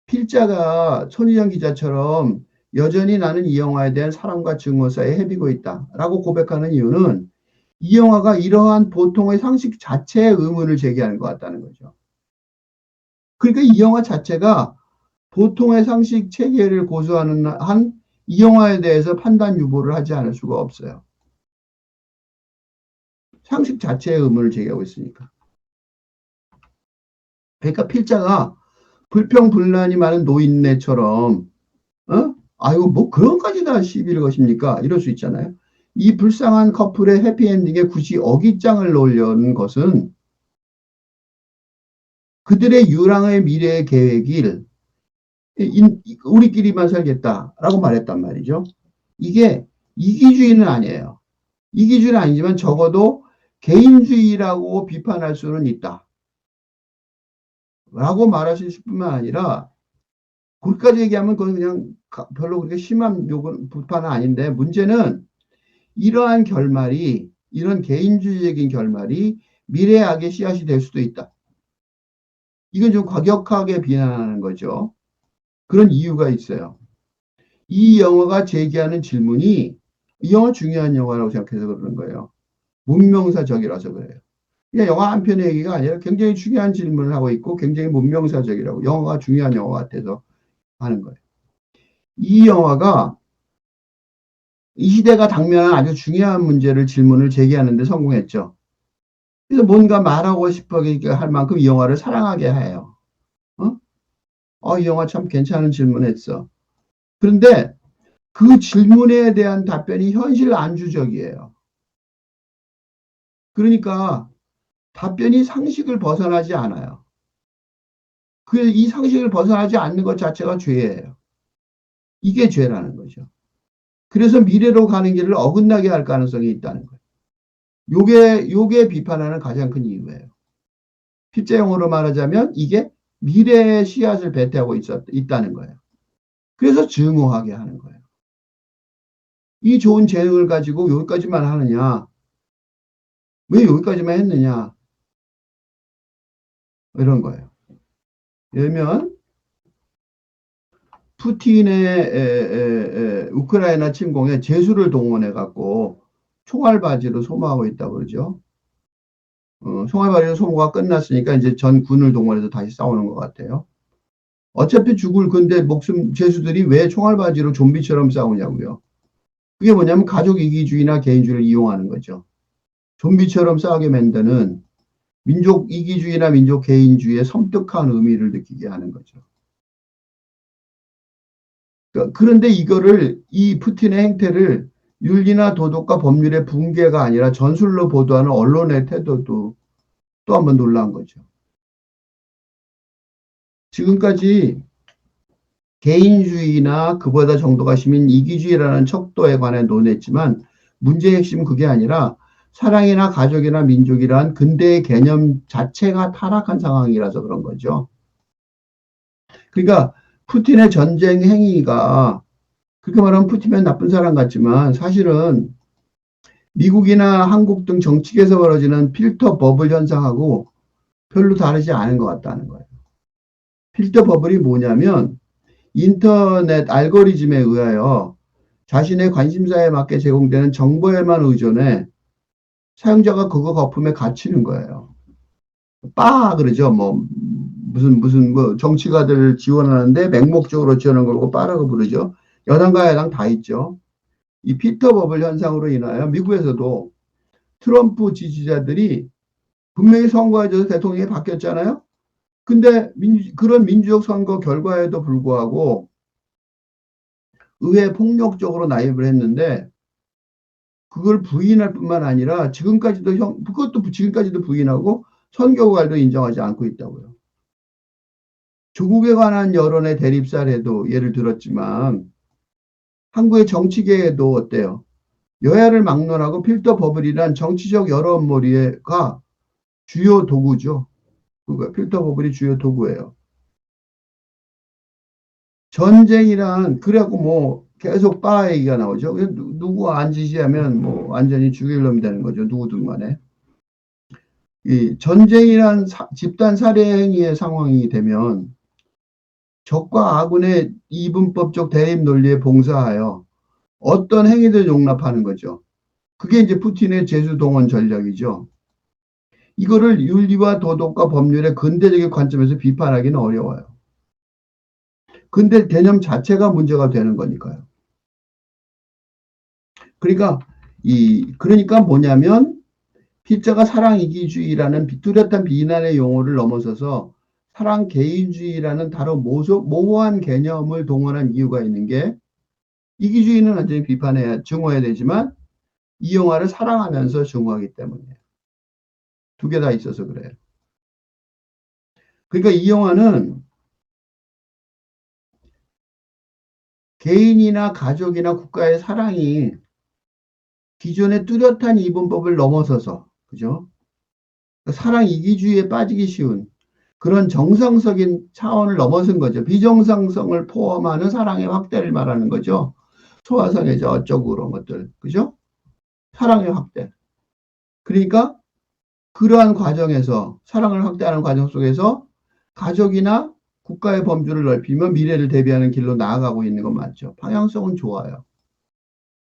필자가 손희정 기자처럼 여전히 나는 이 영화에 대한 사랑과 증오사에 헤비고 있다라고 고백하는 이유는 이 영화가 이러한 보통의 상식 자체의 의문을 제기하는 것 같다는 거죠. 그러니까 이 영화 자체가 보통의 상식 체계를 고수하는 한 이 영화에 대해서 판단 유보를 하지 않을 수가 없어요. 상식 자체의 의문을 제기하고 있으니까. 그러니까 필자가 불평불만이 많은 노인네처럼 아이고 뭐 그런까지 다 시비를 거십니까? 이럴 수 있잖아요. 이 불쌍한 커플의 해피엔딩에 굳이 어깃장을 놓으려는 것은 그들의 유랑의 미래 계획일 우리끼리만 살겠다라고 말했단 말이죠. 이게 이기주의는 아니에요. 이기주의는 아니지만 적어도 개인주의라고 비판할 수는 있다. 라고 말하실 뿐만 아니라 거기까지 얘기하면 그건 그냥 별로 그렇게 심한 욕은 비판은 아닌데 문제는 이러한 결말이 이런 개인주의적인 결말이 미래의 악의 씨앗이 될 수도 있다. 이건 좀 과격하게 비난하는 거죠. 그런 이유가 있어요. 이 영화가 제기하는 질문이 이 영화 중요한 영화라고 생각해서 그러는 거예요. 문명사적이라서 그래요. 그러니까 영화 한 편의 얘기가 아니라 굉장히 중요한 질문을 하고 있고 굉장히 문명사적이라고 영화가 중요한 영화 같아서 하는 거예요. 이 영화가 이 시대가 당면한 아주 중요한 문제를 질문을 제기하는 데 성공했죠. 그래서 뭔가 말하고 싶어 할 만큼 이 영화를 사랑하게 해요. 이 영화 참 괜찮은 질문했어. 그런데 그 질문에 대한 답변이 현실 안주적이에요. 그러니까 답변이 상식을 벗어나지 않아요. 이 상식을 벗어나지 않는 것 자체가 죄예요. 이게 죄라는 거죠. 그래서 미래로 가는 길을 어긋나게 할 가능성이 있다는 거예요. 요게 비판하는 가장 큰 이유예요. 필자용어로 말하자면 이게 미래의 씨앗을 배태하고 있다는 거예요. 그래서 증오하게 하는 거예요. 이 좋은 재능을 가지고 여기까지만 하느냐? 왜 여기까지만 했느냐? 이런 거예요. 예를 들면 푸틴의 우크라이나 침공에 제수를 동원해 갖고 총알바지로 소모하고 있다고 그러죠. 총알바지로 소모가 끝났으니까 이제 전 군을 동원해서 다시 싸우는 것 같아요. 어차피 죽을 건데 목숨 제수들이 왜 총알바지로 좀비처럼 싸우냐고요. 그게 뭐냐면 가족 이기주의나 개인주의를 이용하는 거죠. 좀비처럼 싸우게 만드는 민족 이기주의나 민족 개인주의의 섬뜩한 의미를 느끼게 하는 거죠. 그런데 이 푸틴의 행태를 윤리나 도덕과 법률의 붕괴가 아니라 전술로 보도하는 언론의 태도도 또 한 번 놀라운 거죠. 지금까지 개인주의나 그보다 정도가 심인 이기주의라는 척도에 관해 논했지만 문제의 핵심은 그게 아니라 사랑이나 가족이나 민족이란 근대의 개념 자체가 타락한 상황이라서 그런 거죠. 그러니까 푸틴의 전쟁 행위가 그렇게 말하면 푸틴은 나쁜 사람 같지만 사실은 미국이나 한국 등 정치계에서 벌어지는 필터 버블 현상하고 별로 다르지 않은 것 같다는 거예요. 필터 버블이 뭐냐면 인터넷 알고리즘에 의하여 자신의 관심사에 맞게 제공되는 정보에만 의존해 사용자가 그거 거품에 갇히는 거예요. 그러죠. 뭐 무슨 뭐 정치가들 지원하는데 맹목적으로 지원한 걸고 빠라고 부르죠. 여당과 야당 다 있죠. 이 피터 버블 현상으로 인하여 미국에서도 트럼프 지지자들이 분명히 선거에서 대통령이 바뀌었잖아요. 근데 그런 민주적 선거 결과에도 불구하고 의회 폭력적으로 나입을 했는데 그걸 부인할 뿐만 아니라 그것도 지금까지도 부인하고 선거 결과도 인정하지 않고 있다고요. 조국에 관한 여론의 대립 사례도 예를 들었지만 한국의 정치계에도 어때요? 여야를 막론하고 필터 버블이란 정치적 여론몰이가 주요 도구죠. 그거 필터 버블이 주요 도구예요. 전쟁이란 그래갖고 뭐 계속 빠 얘기가 나오죠. 누구 안 지지하면 뭐 완전히 죽일 놈이 되는 거죠. 누구든 간에. 이 전쟁이란 집단 살해 행위의 상황이 되면 적과 아군의 이분법적 대립 논리에 봉사하여 어떤 행위를 용납하는 거죠. 그게 이제 푸틴의 제수동원 전략이죠. 이거를 윤리와 도덕과 법률의 근대적인 관점에서 비판하기는 어려워요. 근데 개념 자체가 문제가 되는 거니까요. 그러니까 뭐냐면 필자가 사랑 이기주의라는 뚜렷한 비난의 용어를 넘어서서 사랑 개인주의라는 다른 모호한 개념을 동원한 이유가 있는 게 이기주의는 완전히 비판해야 증오해야 되지만 이 영화를 사랑하면서 증오하기 때문이에요. 두 개 다 있어서 그래요. 그러니까 이 영화는 개인이나 가족이나 국가의 사랑이 기존의 뚜렷한 이분법을 넘어서서, 그죠? 사랑 이기주의에 빠지기 쉬운 그런 정상적인 차원을 넘어선 거죠. 비정상성을 포함하는 사랑의 확대를 말하는 거죠. 소아성애자 어쩌고 그런 것들, 그죠? 사랑의 확대. 그러니까 그러한 과정에서 사랑을 확대하는 과정 속에서 가족이나 국가의 범주를 넓히며 미래를 대비하는 길로 나아가고 있는 건 맞죠. 방향성은 좋아요.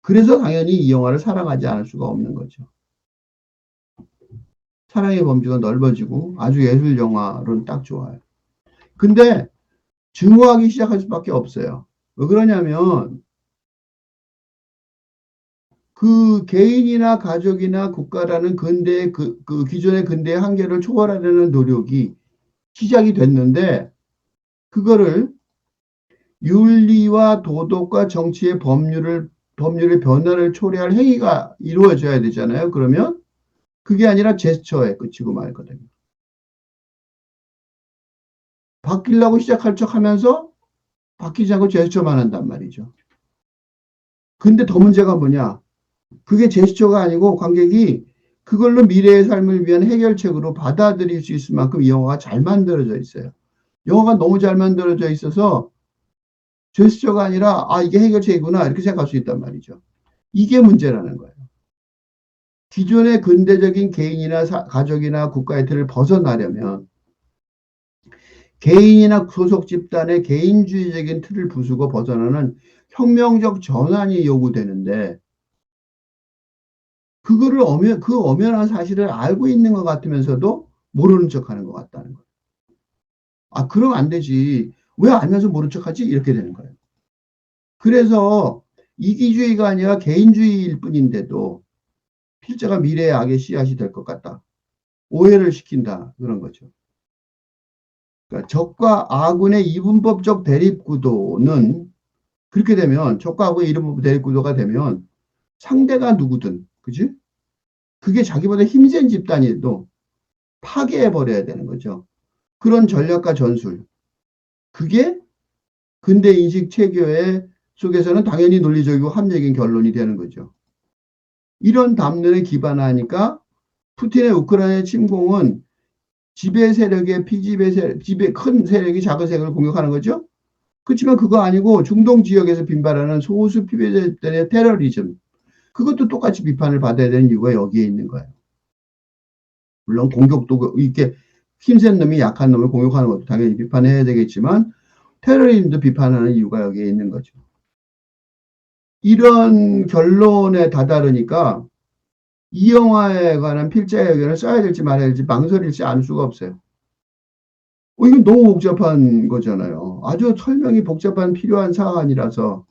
그래서 당연히 이 영화를 사랑하지 않을 수가 없는 거죠. 사랑의 범주가 넓어지고 아주 예술 영화로는 딱 좋아요. 근데 증오하기 시작할 수밖에 없어요. 왜 그러냐면 그 개인이나 가족이나 국가라는 근대의 그 기존의 근대의 한계를 초월하려는 노력이 시작이 됐는데 그거를 윤리와 도덕과 정치의 법률의 변화를 초래할 행위가 이루어져야 되잖아요. 그러면 그게 아니라 제스처에 그치고 말거든요. 바뀌려고 시작할 척 하면서 바뀌지 않고 제스처만 한단 말이죠. 근데 더 문제가 뭐냐? 그게 제스처가 아니고 관객이 그걸로 미래의 삶을 위한 해결책으로 받아들일 수 있을 만큼 이 영화가 잘 만들어져 있어요. 영화가 너무 잘 만들어져 있어서 제스처가 아니라 아 이게 해결책이구나 이렇게 생각할 수 있단 말이죠. 이게 문제라는 거예요. 기존의 근대적인 개인이나 가족이나 국가의 틀을 벗어나려면 개인이나 소속 집단의 개인주의적인 틀을 부수고 벗어나는 혁명적 전환이 요구되는데 그거를 그 엄연한 사실을 알고 있는 것 같으면서도 모르는 척하는 것 같다는 거예요. 아, 그러면 안 되지. 왜 알면서 모른 척하지? 이렇게 되는 거예요. 그래서 이기주의가 아니라 개인주의일 뿐인데도 필자가 미래의 악의 씨앗이 될 것 같다. 오해를 시킨다. 그런 거죠. 그러니까 적과 아군의 이분법적 대립구도는 그렇게 되면 적과 아군의 이분법 대립구도가 되면 상대가 누구든 그지? 그게 자기보다 힘센 집단이도 파괴해버려야 되는 거죠. 그런 전략과 전술. 그게 근대 인식 체계의 속에서는 당연히 논리적이고 합리적인 결론이 되는 거죠. 이런 담론에 기반하니까 푸틴의 우크라이나 침공은 지배 세력의 피지배 세력, 큰 세력이 작은 세력을 공격하는 거죠. 그렇지만 그거 아니고 중동 지역에서 빈발하는 소수 피해자들의 테러리즘. 그것도 똑같이 비판을 받아야 되는 이유가 여기에 있는 거예요. 물론 공격도 이렇게 힘센 놈이 약한 놈을 공격하는 것도 당연히 비판해야 되겠지만 테러리즘도 비판하는 이유가 여기에 있는 거죠. 이런 결론에 다다르니까 이 영화에 관한 필자의 의견을 써야 될지 말아야 될지 망설이지 않을 수가 없어요. 이건 너무 복잡한 거잖아요. 아주 설명이 복잡한 필요한 사안이라서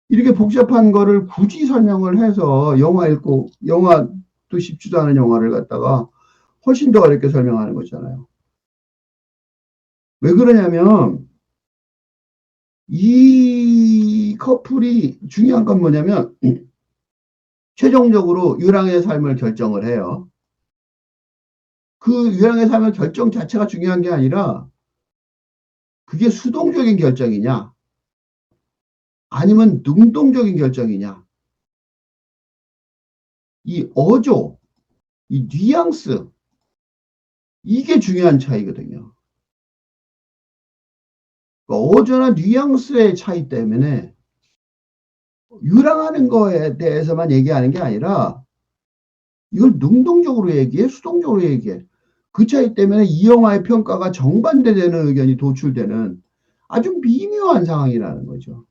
이렇게 복잡한 거를 굳이 설명을 해서 영화 읽고 영화도 쉽지도 않은 영화를 갖다가 훨씬 더 어렵게 설명하는 거잖아요. 왜 그러냐면 이 커플이 중요한 건 뭐냐면 최종적으로 유랑의 삶을 결정을 해요. 그 유랑의 삶의 결정 자체가 중요한 게 아니라 그게 수동적인 결정이냐 아니면 능동적인 결정이냐 이 어조, 이 뉘앙스 이게 중요한 차이거든요. 어조나 뉘앙스의 차이 때문에 유랑하는 거에 대해서만 얘기하는 게 아니라 이걸 능동적으로 얘기해, 수동적으로 얘기해. 그 차이 때문에 이 영화의 평가가 정반대되는 의견이 도출되는 아주 미묘한 상황이라는 거죠.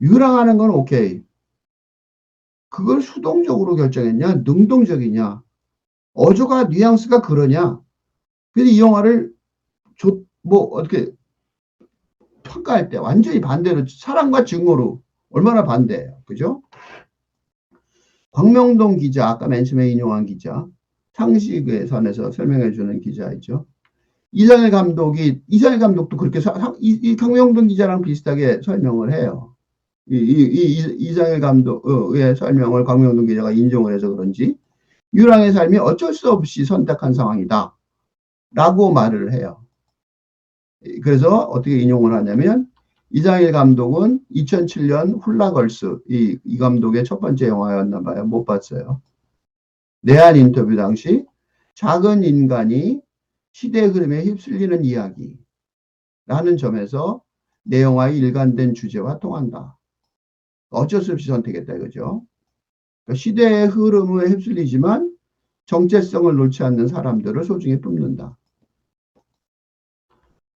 유랑하는 건 오케이. 그걸 수동적으로 결정했냐, 능동적이냐, 어조가 뉘앙스가 그러냐. 근데 이 영화를 어떻게 평가할 때 완전히 반대로 사랑과 증오로 얼마나 반대예요. 그죠? 광명동 기자, 아까 맨 처음에 인용한 기자, 상식의 선에서 설명해 주는 기자 있죠. 이상일 감독도 그렇게 이 강명동 기자랑 비슷하게 설명을 해요. 이상일 감독의 설명을 강명동 기자가 인정을 해서 그런지 유랑의 삶이 어쩔 수 없이 선택한 상황이다 라고 말을 해요. 그래서 어떻게 인용을 하냐면 이상일 감독은 2007년 훌라걸스 이 감독의 첫 번째 영화였나 봐요. 못 봤어요. 내한 인터뷰 당시 작은 인간이 시대 흐름에 휩쓸리는 이야기라는 점에서 내 영화의 일관된 주제와 통한다. 어쩔 수 없이 선택했다 이거죠. 그러니까 시대의 흐름에 휩쓸리지만 정체성을 놓지 않는 사람들을 소중히 뿜는다.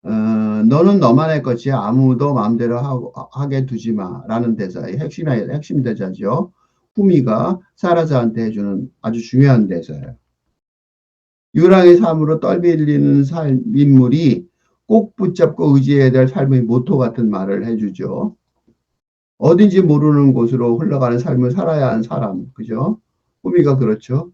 너는 너만의 것이 아무도 마음대로 하게 두지 마라는 대사의 핵심 대사죠. 후미가 사라자한테 해주는 아주 중요한 대사예요. 유랑의 삶으로 떨밀리는 인물이 꼭 붙잡고 의지해야 될 삶의 모토 같은 말을 해주죠. 어딘지 모르는 곳으로 흘러가는 삶을 살아야 하는 사람, 그죠? 후미가 그렇죠.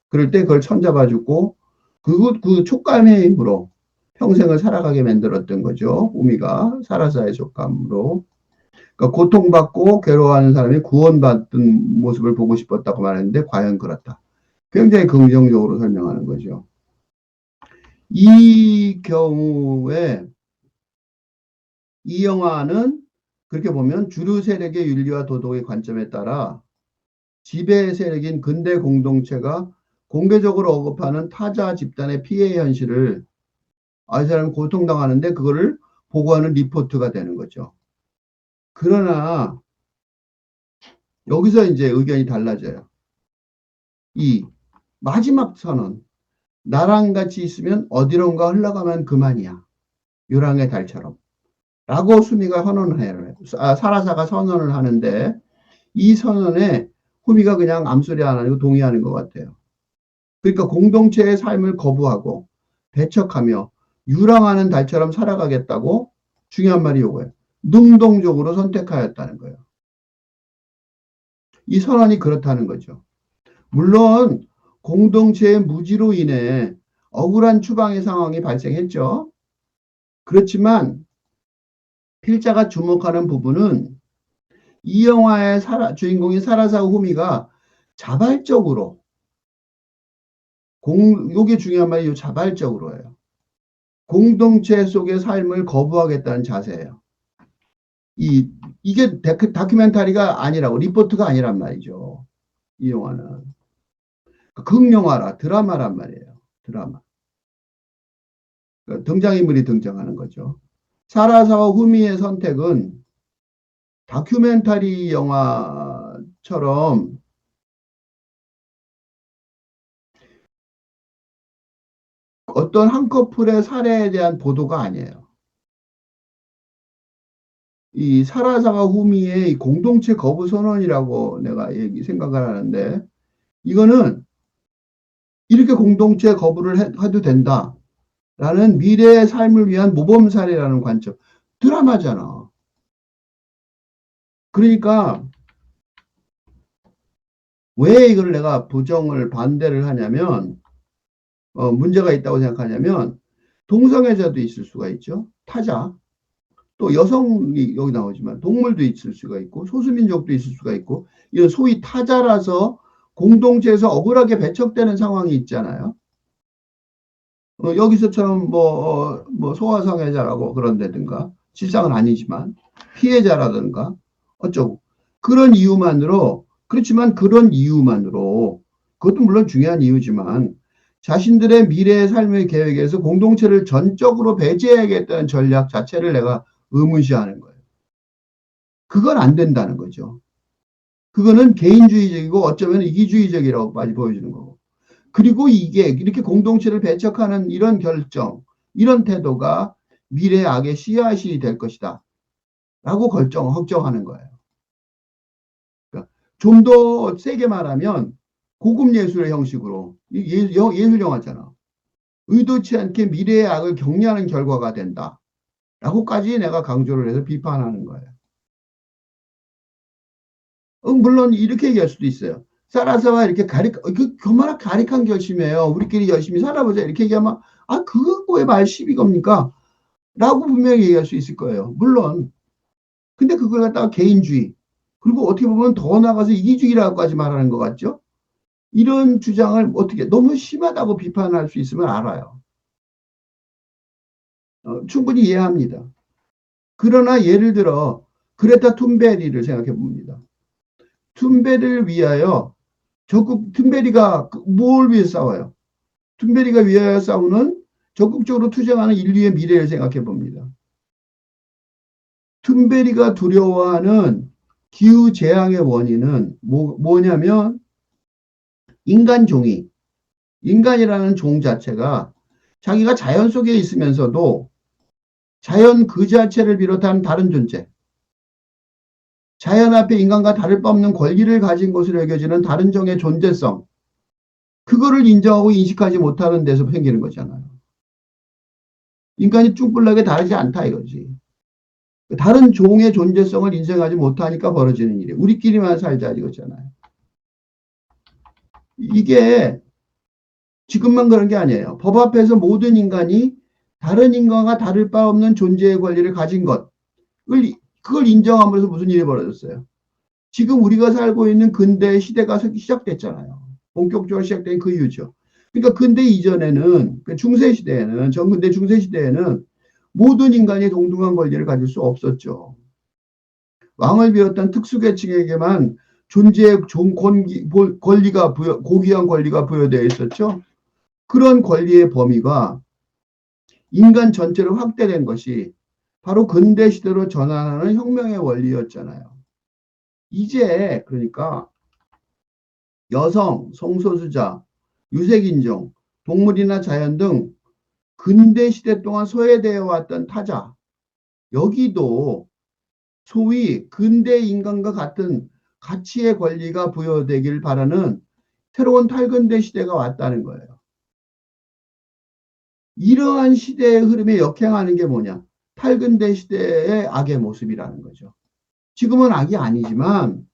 그럴 때 그걸 손잡아주고 그 촉감의 힘으로 평생을 살아가게 만들었던 거죠. 우미가 사라사의 촉감으로. 그러니까 고통받고 괴로워하는 사람이 구원받은 모습을 보고 싶었다고 말했는데 과연 그렇다. 굉장히 긍정적으로 설명하는 거죠. 이 경우에 이 영화는 그렇게 보면 주류 세력의 윤리와 도덕의 관점에 따라 지배 세력인 근대 공동체가 공개적으로 억압하는 타자 집단의 피해 현실을 이 사람은 고통당하는데 그거를 보고하는 리포트가 되는 거죠. 그러나 여기서 이제 의견이 달라져요. 이 마지막 선언, 나랑 같이 있으면 어디론가 흘러가면 그만이야. 유랑의 달처럼. 라고 수미가 선언을 해요. 사라사가 선언을 하는데 이 선언에 후미가 그냥 암소리 안 하고 동의하는 것 같아요. 그러니까 공동체의 삶을 거부하고 배척하며 유랑하는 달처럼 살아가겠다고 중요한 말이 이거예요. 능동적으로 선택하였다는 거예요. 이 선언이 그렇다는 거죠. 물론 공동체의 무지로 인해 억울한 추방의 상황이 발생했죠. 그렇지만 필자가 주목하는 부분은 이 영화의 주인공인 사라사 후미가 자발적으로 요게 중요한 말이 자발적으로예요. 공동체 속의 삶을 거부하겠다는 자세예요. 이게 다큐멘터리가 아니라고 리포트가 아니란 말이죠. 이 영화는 극영화라 드라마란 말이에요. 드라마. 등장인물이 등장하는 거죠. 사라사와 후미의 선택은 다큐멘터리 영화처럼 어떤 한 커플의 사례에 대한 보도가 아니에요. 이 사라사와 후미의 이 공동체 거부 선언이라고 내가 생각을 하는데 이거는 이렇게 공동체 거부를 해도 된다라는 미래의 삶을 위한 모범 사례라는 관점. 드라마잖아. 그러니까 왜 이걸 내가 반대를 하냐면 문제가 있다고 생각하냐면 동성애자도 있을 수가 있죠. 타자. 또 여성이 여기 나오지만 동물도 있을 수가 있고 소수민족도 있을 수가 있고 이런 소위 타자라서 공동체에서 억울하게 배척되는 상황이 있잖아요. 여기서처럼 뭐 소아성애자라고 그런다든가 실상은 아니지만 피해자라든가 어쩌고 그런 이유만으로 그렇지만 그런 이유만으로 그것도 물론 중요한 이유지만 자신들의 미래의 삶의 계획에서 공동체를 전적으로 배제해야겠다는 전략 자체를 내가 의문시하는 거예요. 그건 안 된다는 거죠. 그거는 개인주의적이고 어쩌면 이기주의적이라고 많이 보여주는 거고. 그리고 이게 이렇게 공동체를 배척하는 이런 결정, 이런 태도가 미래의 악의 씨앗이 될 것이다. 라고 걱정하는 거예요. 그러니까 좀 더 세게 말하면 고급 예술의 형식으로 예술 영화잖아. 의도치 않게 미래의 악을 격려하는 결과가 된다. 라고까지 내가 강조를 해서 비판하는 거예요. 물론 이렇게 얘기할 수도 있어요. 사라사와 이렇게 교만한 가릭한 결심이에요. 우리끼리 열심히 살아보자. 이렇게 얘기하면 아, 그거 왜 말 시비 겁니까? 라고 분명히 얘기할 수 있을 거예요. 물론. 근데 그걸 갖다가 개인주의, 그리고 어떻게 보면 더 나가서 이기주의라고까지 말하는 것 같죠? 이런 주장을 어떻게 너무 심하다고 비판할 수 있으면 알아요. 충분히 이해합니다. 그러나 예를 들어 그레타 툰베리를 생각해 봅니다. 툰베리를 위하여 적극 툰베리가 뭘 위해 싸워요? 툰베리가 위하여 싸우는 적극적으로 투쟁하는 인류의 미래를 생각해 봅니다. 툰베리가 두려워하는 기후 재앙의 원인은 뭐냐면 인간종이, 인간이라는 종 자체가 자기가 자연 속에 있으면서도 자연 그 자체를 비롯한 다른 존재, 자연 앞에 인간과 다를 바 없는 권리를 가진 것으로 여겨지는 다른 종의 존재성, 그거를 인정하고 인식하지 못하는 데서 생기는 거잖아요. 인간이 쭈뿔나게 다르지 않다 이거지. 다른 종의 존재성을 인정하지 못하니까 벌어지는 일이에요. 우리끼리만 살자 이거잖아요. 이게 지금만 그런 게 아니에요. 법 앞에서 모든 인간이 다른 인간과 다를 바 없는 존재의 권리를 가진 것, 그걸 인정함으로써 무슨 일이 벌어졌어요? 지금 우리가 살고 있는 근대 시대가 시작됐잖아요. 본격적으로 시작된 그 이유죠. 그러니까 근대 이전에는, 중세 시대에는, 전근대 중세 시대에는 모든 인간이 동등한 권리를 가질 수 없었죠. 왕을 비롯한 특수계층에게만 존재의 권리가 고귀한 권리가 부여되어 있었죠. 그런 권리의 범위가 인간 전체로 확대된 것이 바로 근대 시대로 전환하는 혁명의 원리였잖아요. 이제 그러니까 여성, 성소수자, 유색인종, 동물이나 자연 등 근대 시대 동안 소외되어 왔던 타자, 여기도 소위 근대 인간과 같은 가치의 권리가 부여되길 바라는 새로운 탈근대 시대가 왔다는 거예요. 이러한 시대의 흐름에 역행하는 게 뭐냐? 탈근대 시대의 악의 모습이라는 거죠. 지금은 악이 아니지만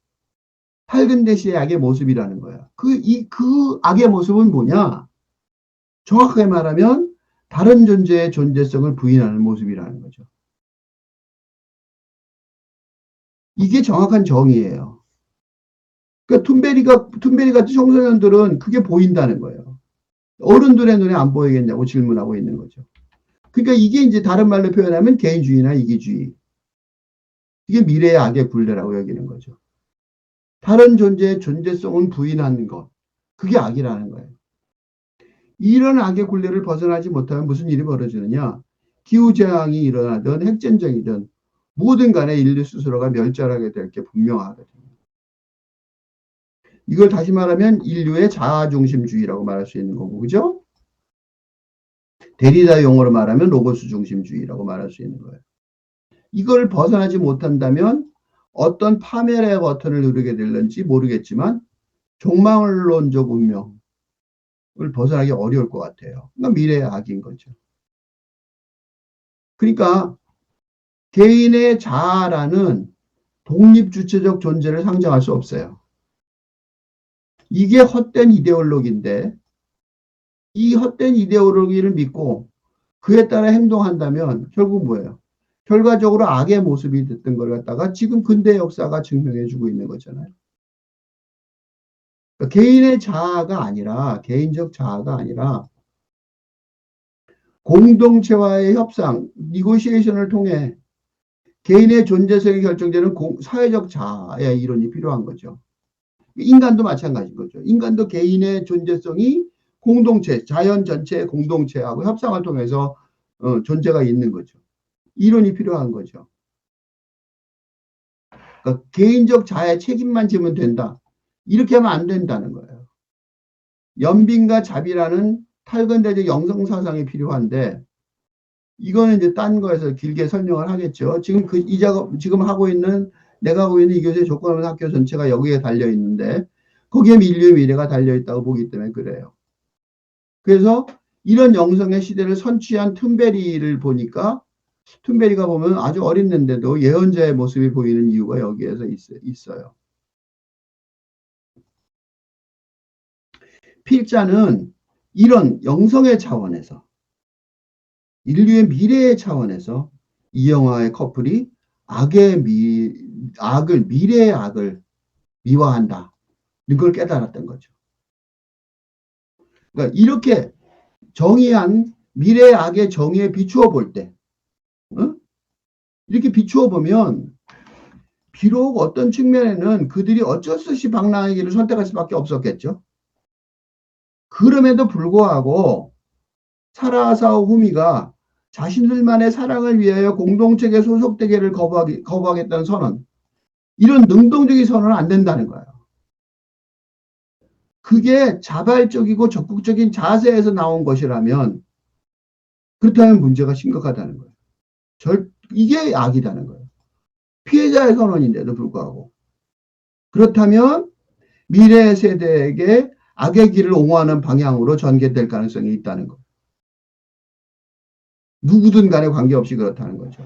탈근대 시대의 악의 모습이라는 거예요. 그 악의 모습은 뭐냐? 정확하게 말하면 다른 존재의 존재성을 부인하는 모습이라는 거죠. 이게 정확한 정의예요. 그러니까 툰베리 같은 청소년들은 그게 보인다는 거예요. 어른들의 눈에 안 보이겠냐고 질문하고 있는 거죠. 그러니까 이게 이제 다른 말로 표현하면 개인주의나 이기주의. 이게 미래의 악의 굴레라고 여기는 거죠. 다른 존재의 존재성은 부인하는 것. 그게 악이라는 거예요. 이런 악의 굴레를 벗어나지 못하면 무슨 일이 벌어지느냐. 기후재앙이 일어나든 핵전쟁이든 뭐든 간에 인류 스스로가 멸절하게 될 게 분명하거든요. 이걸 다시 말하면 인류의 자아중심주의라고 말할 수 있는 거고, 그죠? 데리다 용어로 말하면 로고스 중심주의라고 말할 수 있는 거예요. 이걸 벗어나지 못한다면 어떤 파멸의 버튼을 누르게 될는지 모르겠지만 종말론적 운명을 벗어나기 어려울 것 같아요. 그러니까 미래의 악인 거죠. 그러니까 개인의 자아라는 독립주체적 존재를 상정할 수 없어요. 이게 헛된 이데올로기인데 이 헛된 이데올로기를 믿고 그에 따라 행동한다면 결국 뭐예요? 결과적으로 악의 모습이 됐던 걸 갖다가 지금 근대 역사가 증명해주고 있는 거잖아요. 그러니까 개인의 자아가 아니라 개인적 자아가 아니라 공동체와의 협상, 니고시에이션을 통해 개인의 존재성이 결정되는 사회적 자아의 이론이 필요한 거죠. 인간도 마찬가지인 거죠. 인간도 개인의 존재성이 공동체, 자연 전체의 공동체하고 협상을 통해서 존재가 있는 거죠. 이론이 필요한 거죠. 그러니까 개인적 자아의 책임만 지면 된다. 이렇게 하면 안 된다는 거예요. 연빈과 자비라는 탈근대적 영성사상이 필요한데 이거는 이제 딴 거에서 길게 설명을 하겠죠. 지금 이 작업, 지금 내가 하고 있는 이 교수의 조건하는 학교 전체가 여기에 달려 있는데 거기에 인류의 미래가 달려 있다고 보기 때문에 그래요. 그래서 이런 영성의 시대를 선취한 툰베리를 보니까 툰베리가 보면 아주 어렸는데도 예언자의 모습이 보이는 이유가 여기에서 있어요. 필자는 이런 영성의 차원에서 인류의 미래의 차원에서 이 영화의 커플이 미래의 악을 미화한다. 이걸 깨달았던 거죠. 그러니까 이렇게 정의한 미래의 악의 정의에 비추어 볼 때, 어? 이렇게 비추어 보면 비록 어떤 측면에는 그들이 어쩔 수 없이 방랑의 길을 선택할 수밖에 없었겠죠. 그럼에도 불구하고 사라사와 후미가 자신들만의 사랑을 위하여 공동체에 소속되기를 거부하겠다는 선언, 이런 능동적인 선언은 안 된다는 거예요. 그게 자발적이고 적극적인 자세에서 나온 것이라면 그렇다면 문제가 심각하다는 거예요. 이게 악이라는 거예요. 피해자의 선언인데도 불구하고. 그렇다면 미래 세대에게 악의 길을 옹호하는 방향으로 전개될 가능성이 있다는 거예요. 누구든 간에 관계없이 그렇다는 거죠.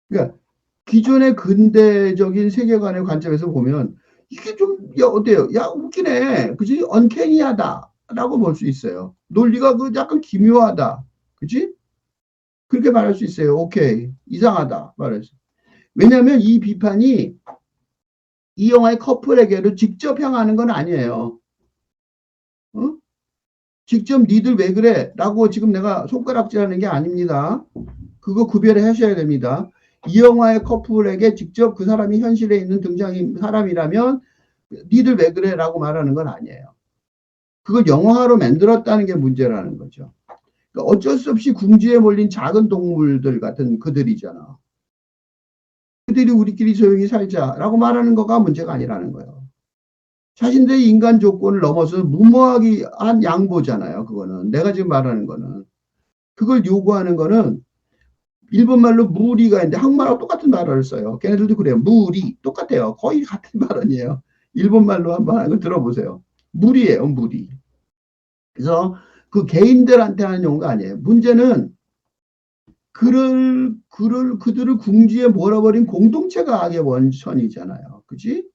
그러니까 기존의 근대적인 세계관의 관점에서 보면 이게 좀 어때요? 야 웃기네. 그지? 언캐니하다 라고 볼 수 있어요. 논리가 약간 기묘하다. 그지? 그렇게 말할 수 있어요. 오케이. 이상하다. 말해서. 왜냐하면 이 비판이 이 영화의 커플에게로 직접 향하는 건 아니에요. 어? 직접 니들 왜 그래? 라고 지금 내가 손가락질하는 게 아닙니다. 그거 구별해 하셔야 됩니다. 이 영화의 커플에게 직접 그 사람이 현실에 있는 등장인 사람이라면 니들 왜 그래? 라고 말하는 건 아니에요. 그걸 영화로 만들었다는 게 문제라는 거죠. 그러니까 어쩔 수 없이 궁지에 몰린 작은 동물들 같은 그들이잖아. 그들이 우리끼리 조용히 살자라고 말하는 거가 문제가 아니라는 거예요. 자신들의 인간 조건을 넘어서 무모하게 한 양보잖아요. 그거는 내가 지금 말하는 거는 그걸 요구하는 거는 일본말로 무리가 있는데 한국말하고 똑같은 말을 써요. 걔네들도 그래요. 무리 똑같아요. 거의 같은 발언이에요. 일본말로 한번 하는 거 들어보세요. 무리예요. 무리. 그래서 그 개인들한테 하는 용어가 아니에요. 문제는 그들을 궁지에 몰아버린 공동체가 악의 원천이잖아요. 그지?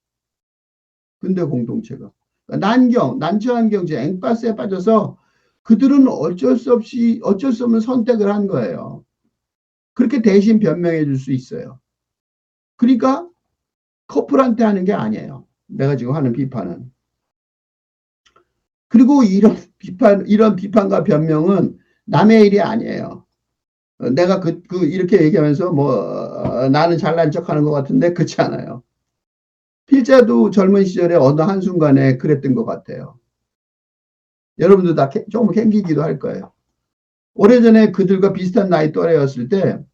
근대 공동체가. 난처한 경제, 앵빠스에 빠져서 그들은 어쩔 수 없는 선택을 한 거예요. 그렇게 대신 변명해 줄 수 있어요. 그러니까 커플한테 하는 게 아니에요. 내가 지금 하는 비판은. 그리고 이런 비판과 변명은 남의 일이 아니에요. 내가 이렇게 얘기하면서 나는 잘난 척 하는 것 같은데 그렇지 않아요. 필자도 젊은 시절에 어느 한순간에 그랬던 것 같아요. 여러분도 다 조금 캥기기도 할 거예요. 오래전에 그들과 비슷한 나이 또래였을 때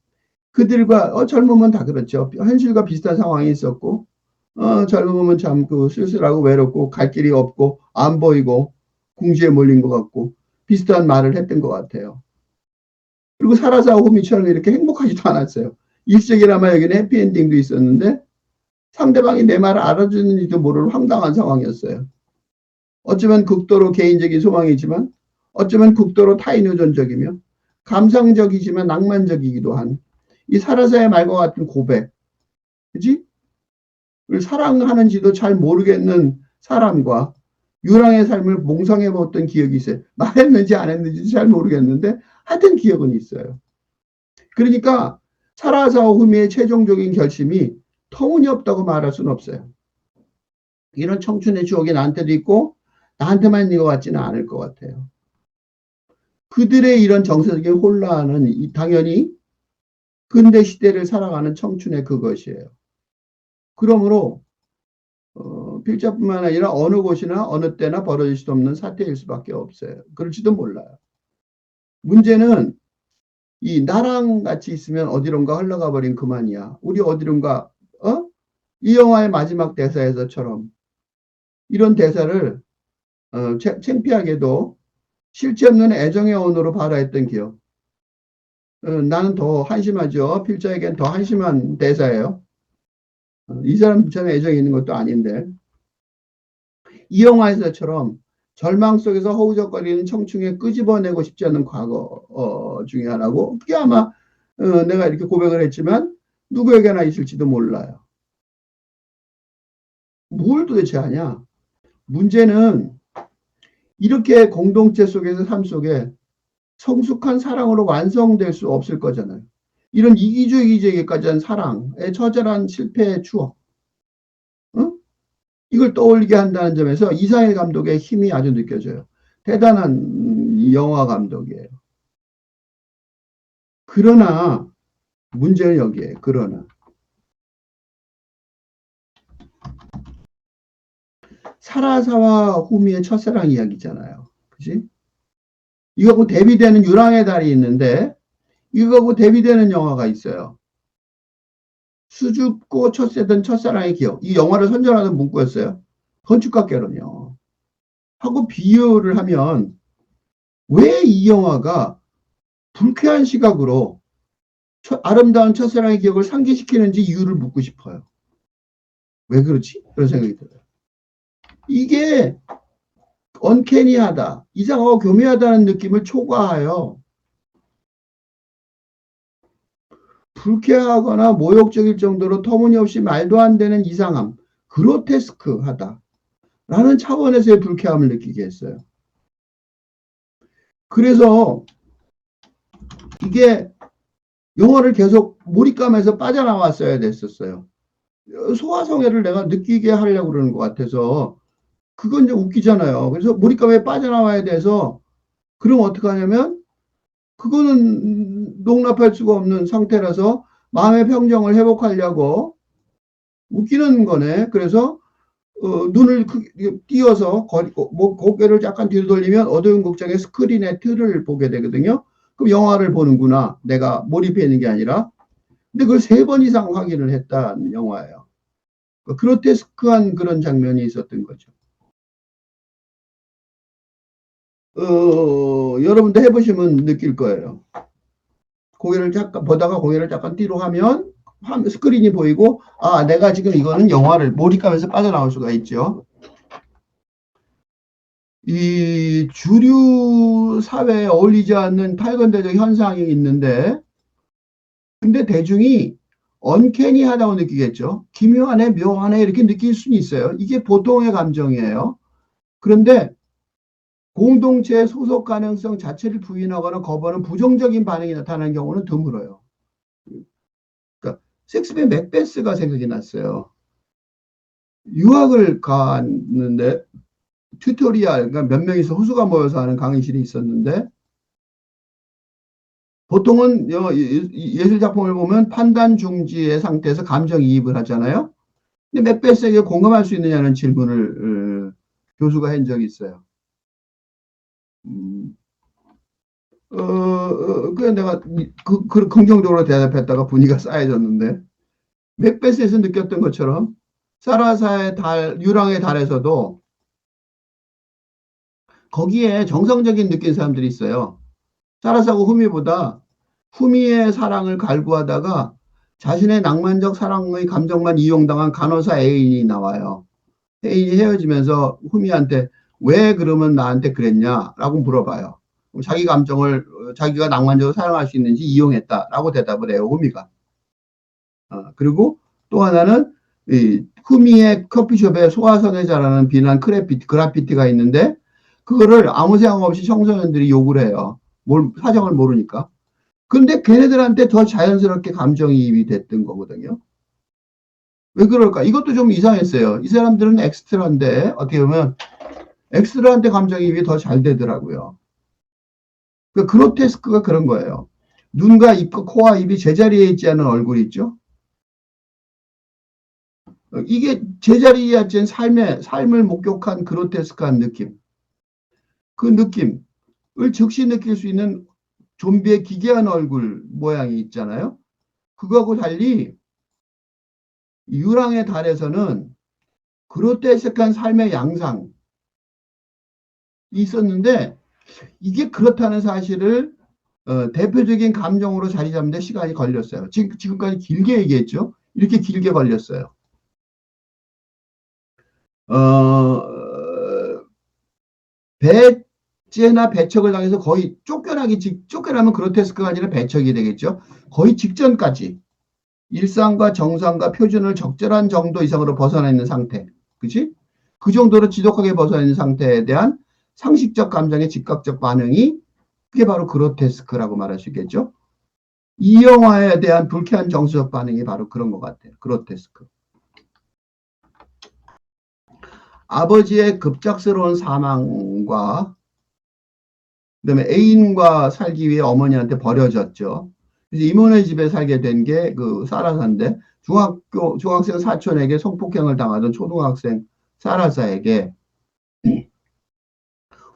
그들과 젊으면 다 그렇죠. 현실과 비슷한 상황이 있었고 젊으면 참 쓸쓸하고 외롭고 갈 길이 없고 안 보이고 궁지에 몰린 것 같고 비슷한 말을 했던 것 같아요. 그리고 사라사하고 미처럼 이렇게 행복하지도 않았어요. 일sek이라마 여기는 해피엔딩도 있었는데 상대방이 내 말을 알아주는지도 모를 황당한 상황이었어요. 어쩌면 극도로 개인적인 소망이지만 어쩌면 극도로 타인의존적이며 감상적이지만 낭만적이기도 한 이 사라사의 말과 같은 고백, 그지? 사랑하는지도 잘 모르겠는 사람과 유랑의 삶을 몽상해 봤던 기억이 있어요. 말했는지 안 했는지 잘 모르겠는데 하여튼 기억은 있어요. 그러니까 사라사와 후미의 최종적인 결심이 터무니없다고 말할 수는 없어요. 이런 청춘의 추억이 나한테도 있고 나한테만 있는 것 같지는 않을 것 같아요. 그들의 이런 정서적인 혼란은 당연히 근대 시대를 살아가는 청춘의 그것이에요. 그러므로 필자뿐만 아니라 어느 곳이나 어느 때나 벌어질 수 없는 사태일 수밖에 없어요. 그럴지도 몰라요. 문제는 이 나랑 같이 있으면 어디론가 흘러가 버린 그만이야. 우리 어디론가 이 영화의 마지막 대사에서처럼 이런 대사를 창피하게도 실체 없는 애정의 언어로 발화했던 기억. 나는 더 한심하죠. 필자에겐 더 한심한 대사예요. 이 사람 참 애정이 있는 것도 아닌데. 이 영화에서처럼 절망 속에서 허우적거리는 청춘에 끄집어내고 싶지 않은 과거 중에 하나고 그게 아마 내가 이렇게 고백을 했지만 누구에게나 있을지도 몰라요. 뭘 도대체 하냐? 문제는 이렇게 공동체 속에서 삶 속에 성숙한 사랑으로 완성될 수 없을 거잖아요. 이런 이기주의에게까지 한 사랑의 처절한 실패의 추억, 응? 이걸 떠올리게 한다는 점에서 이상일 감독의 힘이 아주 느껴져요. 대단한 영화 감독이에요. 그러나 문제는 여기에요. 그러나 사라사와 후미의 첫사랑 이야기잖아요. 그지? 이거하고 대비되는 유랑의 달이 있는데 이거하고 대비되는 영화가 있어요. 수줍고 첫세던 첫사랑의 기억. 이 영화를 선전하는 문구였어요. 건축학개론이요. 하고 비교를 하면 왜 이 영화가 불쾌한 시각으로 아름다운 첫사랑의 기억을 상기시키는지 이유를 묻고 싶어요. 왜 그렇지? 그런 생각이 들어요. 이게 언캐니하다, 이상하고 교묘하다는 느낌을 초과하여 불쾌하거나 모욕적일 정도로 터무니없이 말도 안 되는 이상함, 그로테스크하다 라는 차원에서의 불쾌함을 느끼게 했어요. 그래서 이게 영화를 계속 몰입감에서 빠져나왔어야 됐었어요. 소화성애를 내가 느끼게 하려고 그러는 것 같아서 그건 이제 웃기잖아요. 그래서 몰입감에 빠져나와야 돼서 그럼 어떻게 하냐면 그거는 농납할 수가 없는 상태라서 마음의 평정을 회복하려고 웃기는 거네. 그래서 눈을 띄어서 고개를 약간 뒤로 돌리면 어두운 극장의 스크린의 틀을 보게 되거든요. 그럼 영화를 보는구나. 내가 몰입해 있는 게 아니라. 근데 그걸 3번 이상 확인을 했다는 영화예요. 그로테스크한 그런 장면이 있었던 거죠. 여러분도 해보시면 느낄 거예요. 고개를 잠깐 보다가 고개를 잠깐 뒤로 하면 스크린이 보이고 아 내가 지금 이거는 영화를 몰입감에서 빠져나올 수가 있죠. 이 주류 사회에 어울리지 않는 탈건대적 현상이 있는데 근데 대중이 언캐니하다고 느끼겠죠. 기묘하네 묘하네 이렇게 느낄 수는 있어요. 이게 보통의 감정이에요. 그런데 공동체의 소속 가능성 자체를 부인하거나 거부하는 부정적인 반응이 나타나는 경우는 드물어요. 그러니까 섹스피어 맥베스가 생각이 났어요. 유학을 갔는데 튜토리얼, 그러니까 몇 명이서 호수가 모여서 하는 강의실이 있었는데 보통은 예술 작품을 보면 판단 중지의 상태에서 감정이입을 하잖아요. 근데 맥베스에게 공감할 수 있느냐는 질문을 교수가 한 적이 있어요. 그래 내가 긍정적으로 대답했다가 분위기가 쌓여졌는데 맥베스에서 느꼈던 것처럼 사라사의 달, 유랑의 달에서도 거기에 정성적인 느낀 사람들이 있어요. 사라사고 후미보다 후미의 사랑을 갈구하다가 자신의 낭만적 사랑의 감정만 이용당한 간호사 애인이 나와요. 애인이 헤어지면서 후미한테 왜 그러면 나한테 그랬냐라고 물어봐요. 자기 감정을 자기가 낭만적으로 사랑할 수 있는지 이용했다라고 대답을 해요. 후미가. 그리고 또 하나는 이 후미의 커피숍에 소화성애자라는 비난 그래피티가 있는데 그거를 아무 생각 없이 청소년들이 욕을 해요. 사정을 모르니까. 근데 걔네들한테 더 자연스럽게 감정이입이 됐던 거거든요. 왜 그럴까? 이것도 좀 이상했어요. 이 사람들은 엑스트라인데 어떻게 보면 엑스트라한테 감정이입이 더 잘 되더라고요. 그 그로테스크가 그런 거예요. 눈과 입과 코와 입이 제자리에 있지 않은 얼굴 있죠? 이게 제자리에 있지 않은 삶을 목격한 그로테스크한 느낌. 그 느낌을 즉시 느낄 수 있는 좀비의 기괴한 얼굴 모양이 있잖아요. 그거하고 달리 유랑의 달에서는 그로테스크한 삶의 양상이 있었는데 이게 그렇다는 사실을 대표적인 감정으로 자리 잡는 데 시간이 걸렸어요. 지금까지 길게 얘기했죠. 이렇게 길게 걸렸어요. 배제나 배척을 당해서 거의 쫓겨나면 그로테스크가 아니라 배척이 되겠죠. 거의 직전까지 일상과 정상과 표준을 적절한 정도 이상으로 벗어나 있는 상태. 그치? 그 정도로 지독하게 벗어나 있는 상태에 대한 상식적 감정의 즉각적 반응이 그게 바로 그로테스크라고 말할 수 있겠죠. 이 영화에 대한 불쾌한 정서적 반응이 바로 그런 것 같아요. 그로테스크. 아버지의 급작스러운 사망과 그다음에 애인과 살기 위해 어머니한테 버려졌죠. 그래서 이모네 집에 살게 된 게 그 사라사인데 중학생 사촌에게 성폭행을 당하던 초등학생 사라사에게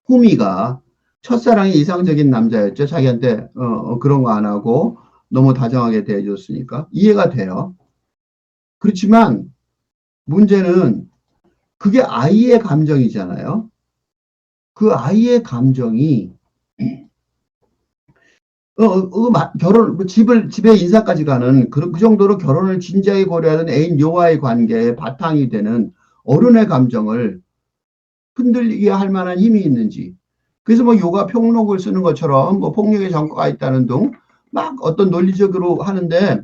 후미가 첫사랑이 이상적인 남자였죠. 자기한테 그런 거 안 하고 너무 다정하게 대해줬으니까 이해가 돼요. 그렇지만 문제는 그게 아이의 감정이잖아요. 그 아이의 감정이 결혼, 집에 인사까지 가는 그 정도로 결혼을 진지하게 고려하는 애인 요와의 관계에 바탕이 되는 어른의 감정을 흔들리게 할 만한 힘이 있는지. 그래서 뭐 요가 평론을 쓰는 것처럼 뭐 폭력의 전과가 있다는 등 막 어떤 논리적으로 하는데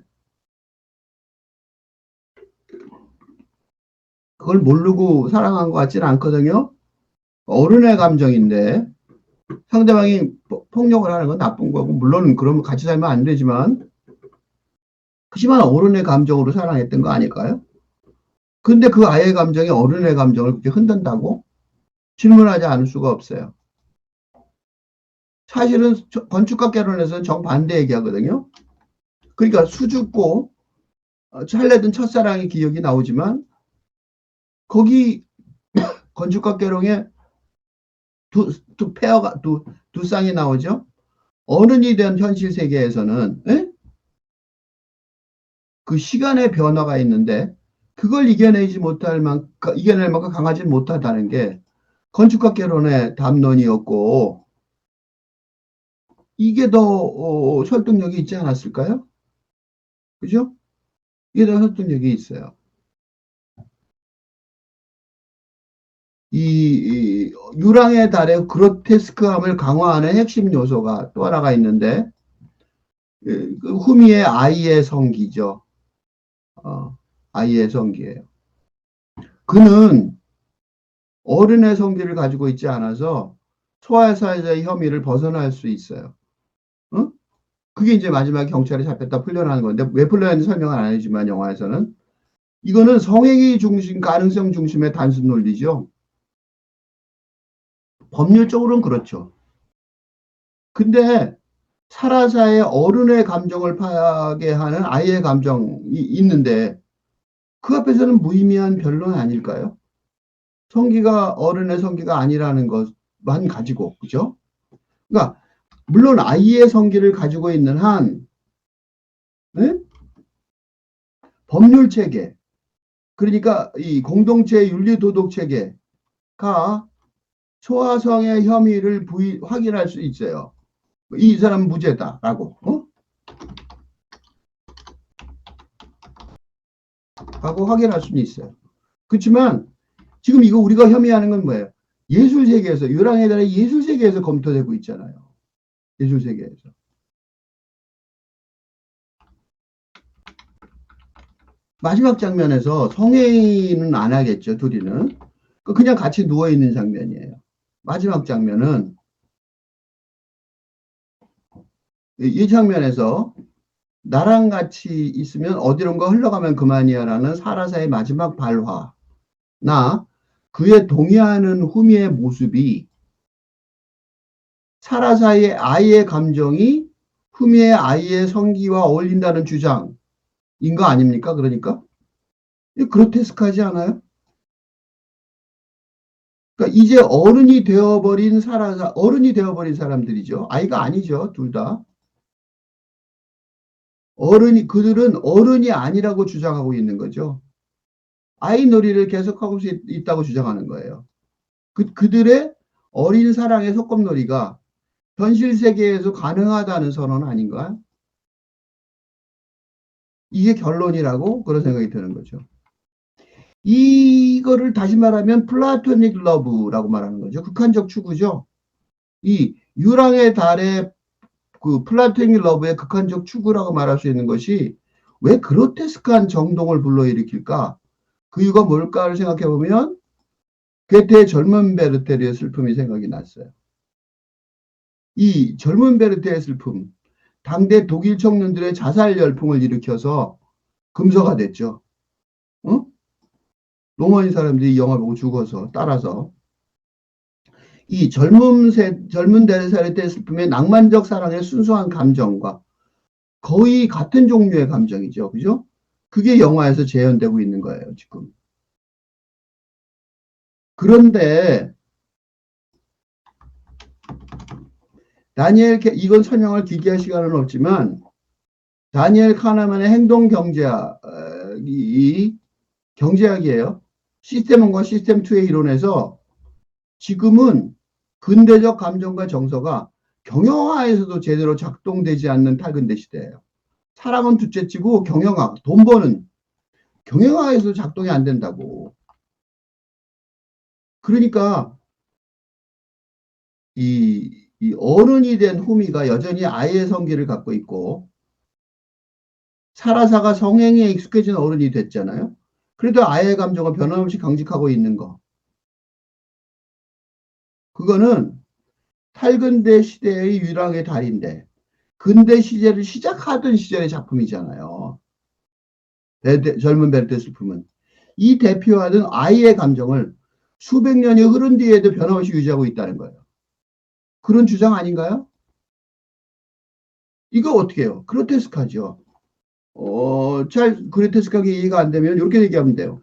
그걸 모르고 사랑한 것 같지는 않거든요. 어른의 감정인데 상대방이 폭력을 하는 건 나쁜 거고, 물론 그러면 같이 살면 안 되지만, 그렇지만 어른의 감정으로 사랑했던 거 아닐까요? 근데 그 아이의 감정이 어른의 감정을 그렇게 흔든다고 질문하지 않을 수가 없어요. 사실은 건축가 결혼에서는 정반대 얘기하거든요. 그러니까 수줍고 설레던 첫사랑의 기억이 나오지만 거기 건축가 결혼에 두 쌍이 나오죠. 어른이 된 현실 세계에서는 그 시간의 변화가 있는데 그걸 이겨낼 만큼 강하지 못하다는 게 건축가 결혼의 담론이었고 이게 더 설득력이 있지 않았을까요? 그죠? 이게 더 설득력이 있어요. 이 유랑의 달의 그로테스크함을 강화하는 핵심 요소가 또 하나가 있는데 그 후미의 아이의 성기죠. 아이의 성기예요. 그는 어른의 성기를 가지고 있지 않아서 소아사회자의 혐의를 벗어날 수 있어요. 어? 그게 이제 마지막에 경찰에 잡혔다 풀려나는 건데 왜 풀려났는지 설명은 안 해주지만 영화에서는 이거는 성행위 중심, 가능성 중심의 단순 논리죠. 법률적으로는 그렇죠. 근데 살아사의 어른의 감정을 파괴하는 아이의 감정이 있는데 그 앞에서는 무의미한 변론 아닐까요? 성기가 어른의 성기가 아니라는 것만 가지고 그죠? 그러니까 물론 아이의 성기를 가지고 있는 한 네? 법률 체계 그러니까 이 공동체 윤리 도덕 체계가 소아성의 혐의를 확인할 수 있어요. 이 사람은 무죄다라고 하고 확인할 수는 있어요. 그렇지만 지금 이거 우리가 혐의하는 건 뭐예요? 예술 세계에서 유랑에 대한 예술 세계에서 검토되고 있잖아요. 예술 세계에서. 마지막 장면에서 성행위는 안 하겠죠, 둘이는. 그냥 같이 누워있는 장면이에요. 마지막 장면은 이 장면에서 나랑 같이 있으면 어디론가 흘러가면 그만이야 라는 사라사의 마지막 발화나 그에 동의하는 후미의 모습이 사라사의 아이의 감정이 후미의 아이의 성기와 어울린다는 주장인 거 아닙니까? 그러니까 그로테스크하지 않아요? 그러니까 이제 어른이 되어버린 사람들이죠. 아이가 아니죠, 둘 다. 그들은 어른이 아니라고 주장하고 있는 거죠. 아이 놀이를 계속하고 있다고 주장하는 거예요. 그들의 어린 사랑의 소꿉놀이가 현실 세계에서 가능하다는 선언 아닌가요? 이게 결론이라고 그런 생각이 드는 거죠. 이거를 다시 말하면 플라토닉 러브라고 말하는 거죠. 극한적 추구죠. 이 유랑의 달의 그 플라토닉 러브의 극한적 추구라고 말할 수 있는 것이 왜 그로테스크한 정동을 불러일으킬까? 그 이유가 뭘까를 생각해 보면, 괴테의 젊은 베르테르의 슬픔이 생각이 났어요. 이 젊은 베르테의 슬픔, 당대 독일 청년들의 자살 열풍을 일으켜서 금서가 됐죠. 어? 너무 많은 사람들이 이 영화 보고 죽어서 따라서 이 젊은 베르테의 슬픔의 낭만적 사랑의 순수한 감정과 거의 같은 종류의 감정이죠. 그죠? 그게 영화에서 재현되고 있는 거예요, 지금. 그런데 이건 설명할 기계할 시간은 없지만 다니엘 카네만의 행동 경제학이 경제학이에요. 시스템 1과 시스템 2의 이론에서 지금은 근대적 감정과 정서가 경영화에서도 제대로 작동되지 않는 탈근대 시대예요. 사랑은 둘째치고 경영화, 돈 버는 경영화에서 작동이 안 된다고. 그러니까 이 어른이 된 후미가 여전히 아이의 성기를 갖고 있고 사라사가 성행에 익숙해진 어른이 됐잖아요. 그래도 아이의 감정을 변함없이 강직하고 있는 거. 그거는 탈근대 시대의 유랑의 달인데 근대 시대를 시작하던 시절의 작품이잖아요. 젊은 베르테 슬픔은. 이 대표하는 아이의 감정을 수백 년이 흐른 뒤에도 변함없이 유지하고 있다는 거예요. 그런 주장 아닌가요? 이거 어떻게 해요? 그로테스크하죠. 잘 그로테스크하게 이해가 안 되면 이렇게 얘기하면 돼요.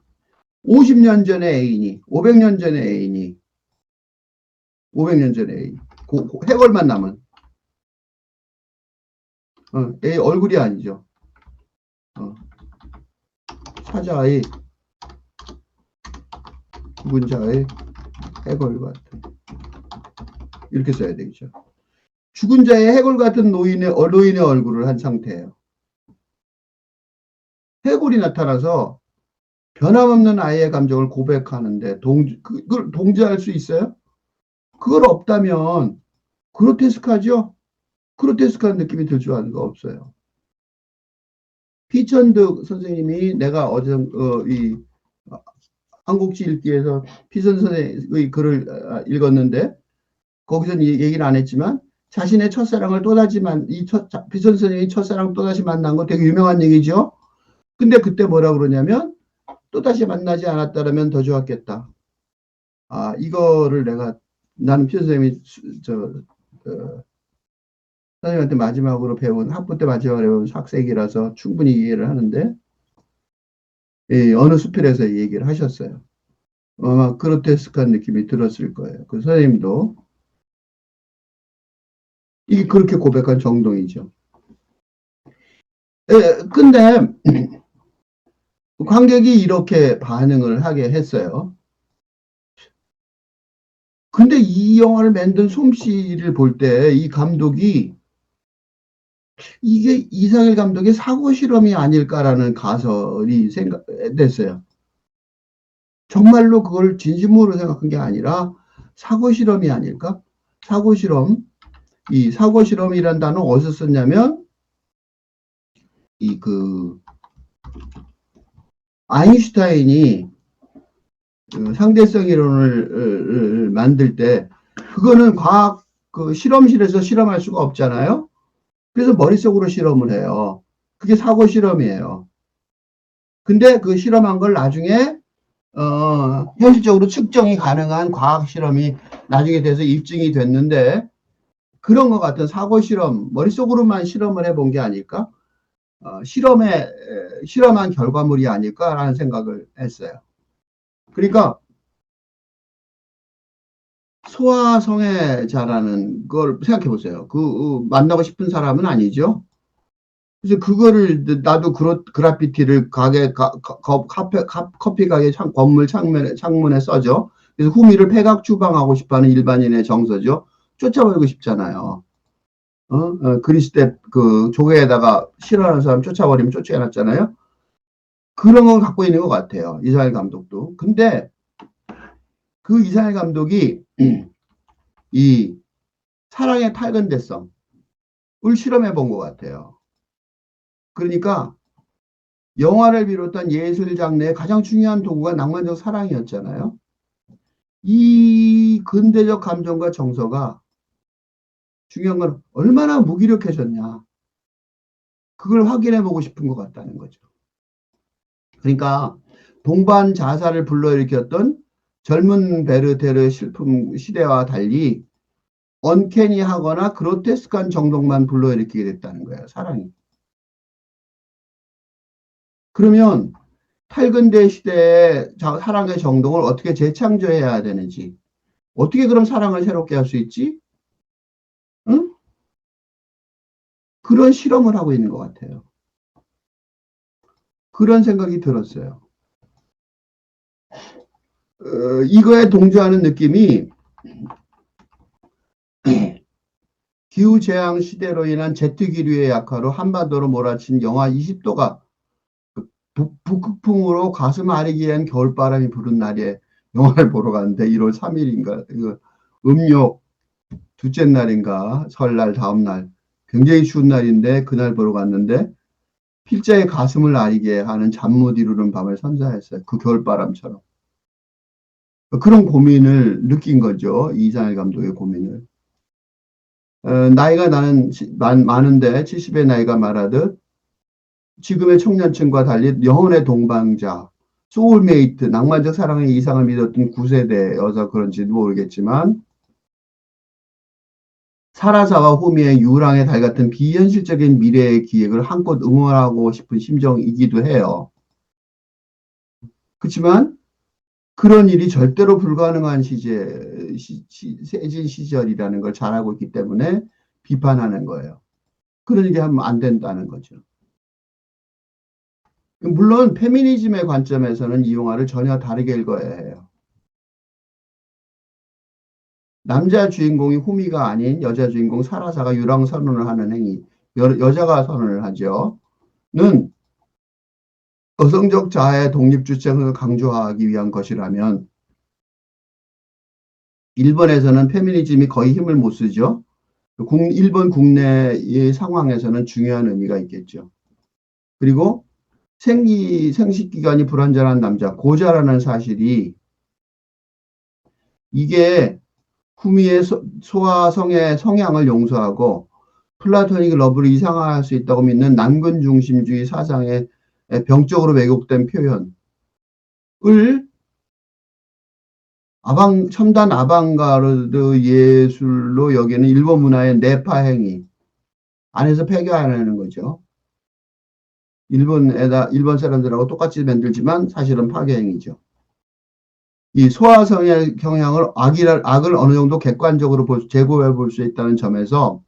50년 전의 애인이, 500년 전의 애인이, 500년 전의 애인, 해골만 남은 애인 얼굴이 아니죠. 사자의 문자의 해골 같은 이렇게 써야 되겠죠. 죽은 자의 해골 같은 노인의 얼굴을 한 상태예요. 해골이 나타나서 변함없는 아이의 감정을 고백하는데 그걸 동조할 수 있어요? 그걸 없다면 그로테스크하죠? 그로테스크한 느낌이 들 줄 아는 거 없어요. 피천득 선생님이 내가 어제 이 한국지 읽기에서 피천 선생의 글을 읽었는데 거기서는 얘기를 안 했지만 자신의 첫사랑을 또다시 피천 선생님이 첫사랑 또다시 만난 거 되게 유명한 얘기죠. 근데 그때 뭐라 그러냐면 또다시 만나지 않았다면 더 좋았겠다. 이거를 나는 피천 선생님이 선생님한테 마지막으로 배운 학부 때 마지막으로 배운 학생이라서 충분히 이해를 하는데 어느 수필에서 얘기를 하셨어요. 아마 그로테스크한 느낌이 들었을 거예요. 그 선생님도 이게 그렇게 고백한 정동이죠. 근데 관객이 이렇게 반응을 하게 했어요. 근데 이 영화를 만든 솜씨를 볼 때 이 감독이 이게 이상일 감독의 사고 실험이 아닐까라는 가설이 됐어요. 정말로 그걸 진심으로 생각한 게 아니라 사고 실험이 아닐까? 사고 실험. 이 사고 실험이란 단어 어디서 썼냐면 아인슈타인이 상대성 이론을 만들 때 그거는 과학 실험실에서 실험할 수가 없잖아요. 그래서 머릿속으로 실험을 해요. 그게 사고 실험이에요. 근데 그 실험한 걸 나중에 현실적으로 측정이 가능한 과학 실험이 나중에 돼서 입증이 됐는데 그런 것 같은 사고 실험, 머릿속으로만 실험을 해본 게 아닐까? 실험한 결과물이 아닐까라는 생각을 했어요. 그러니까 소아성애자라는 걸 생각해 보세요. 만나고 싶은 사람은 아니죠. 그래서 그거를 나도 그래피티를 커피 가게 건물 창문에 써죠. 그래서 후미를 폐각 추방하고 싶어하는 일반인의 정서죠. 쫓아버리고 싶잖아요. 그리스대 조개에다가 싫어하는 사람 쫓아버리면 쫓아놨잖아요. 그런 건 갖고 있는 것 같아요. 이상일 감독도. 근데 그 이상일 감독이 이 사랑의 탈근대성을 실험해 본 것 같아요. 그러니까 영화를 비롯한 예술 장르의 가장 중요한 도구가 낭만적 사랑이었잖아요. 이 근대적 감정과 정서가 중요한 건 얼마나 무기력해졌냐. 그걸 확인해 보고 싶은 것 같다는 거죠. 그러니까 동반 자살을 불러일으켰던 젊은 베르테르 실품 시대와 달리 언캐니하거나 그로테스크한 정도만 불러일으키게 됐다는 거예요. 사랑이. 그러면 탈근대 시대의 사랑의 정동을 어떻게 재창조해야 되는지, 어떻게 그럼 사랑을 새롭게 할 수 있지? 응? 그런 실험을 하고 있는 것 같아요. 그런 생각이 들었어요. 이거에 동조하는 느낌이 기후재앙 시대로 인한 제트기류의 약화로 한반도로 몰아친 영하 20도가 북극풍으로 가슴 아리기한 겨울바람이 부는 날에 영화를 보러 갔는데 1월 3일인가 음력 둘째 날인가 설날 다음날 굉장히 추운 날인데 그날 보러 갔는데 필자의 가슴을 아리게 하는 잠 못 이루는 밤을 선사했어요. 그 겨울바람처럼. 그런 고민을 느낀 거죠. 이상일 감독의 고민을. 나이가 나는 많은데 70의 나이가 말하듯 지금의 청년층과 달리 영혼의 동반자, 소울메이트, 낭만적 사랑의 이상을 믿었던 9세대여서 그런지 모르겠지만 사라사와 호미의 유랑의 달 같은 비현실적인 미래의 기획을 한껏 응원하고 싶은 심정이기도 해요. 그렇지만 그런 일이 절대로 불가능한 세진 시절이라는 걸 잘 알고 있기 때문에 비판하는 거예요. 그런 일이 하면 안 된다는 거죠. 물론 페미니즘의 관점에서는 이 영화를 전혀 다르게 읽어야 해요. 남자 주인공이 호미가 아닌 여자 주인공 사라사가 유랑 선언을 하는 행위, 여자가 선언을 하죠. 는 여성적 자아의 독립주장을 강조하기 위한 것이라면 일본에서는 페미니즘이 거의 힘을 못 쓰죠. 일본 국내의 상황에서는 중요한 의미가 있겠죠. 그리고 생식기관이 불완전한 남자, 고자라는 사실이 이게 후미의 소아성의 성향을 용서하고 플라토닉 러브를 이상화할 수 있다고 믿는 남근 중심주의 사상의 병적으로 왜곡된 표현을 첨단 아방가르드 예술로 여기는 일본 문화의 내파 행위 안에서 폐교하는 거죠. 일본 사람들하고 똑같이 만들지만 사실은 파괴 행위죠. 이 소아성의 경향을 악을 어느 정도 객관적으로 재고해 볼 수 있다는 점에서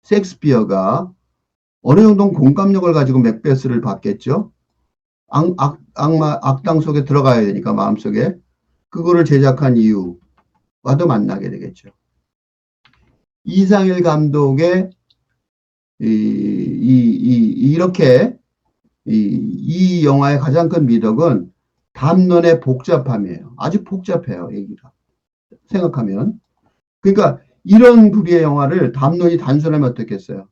셰익스피어가 어느 정도 공감력을 가지고 맥베스를 봤겠죠. 악당 속에 들어가야 되니까 마음속에 그거를 제작한 이유와도 만나게 되겠죠. 이상일 감독의 이렇게 이 영화의 가장 큰 미덕은 담론의 복잡함이에요. 아주 복잡해요, 얘기가. 생각하면. 그러니까 이런 부류의 영화를 담론이 단순하면 어떻겠어요?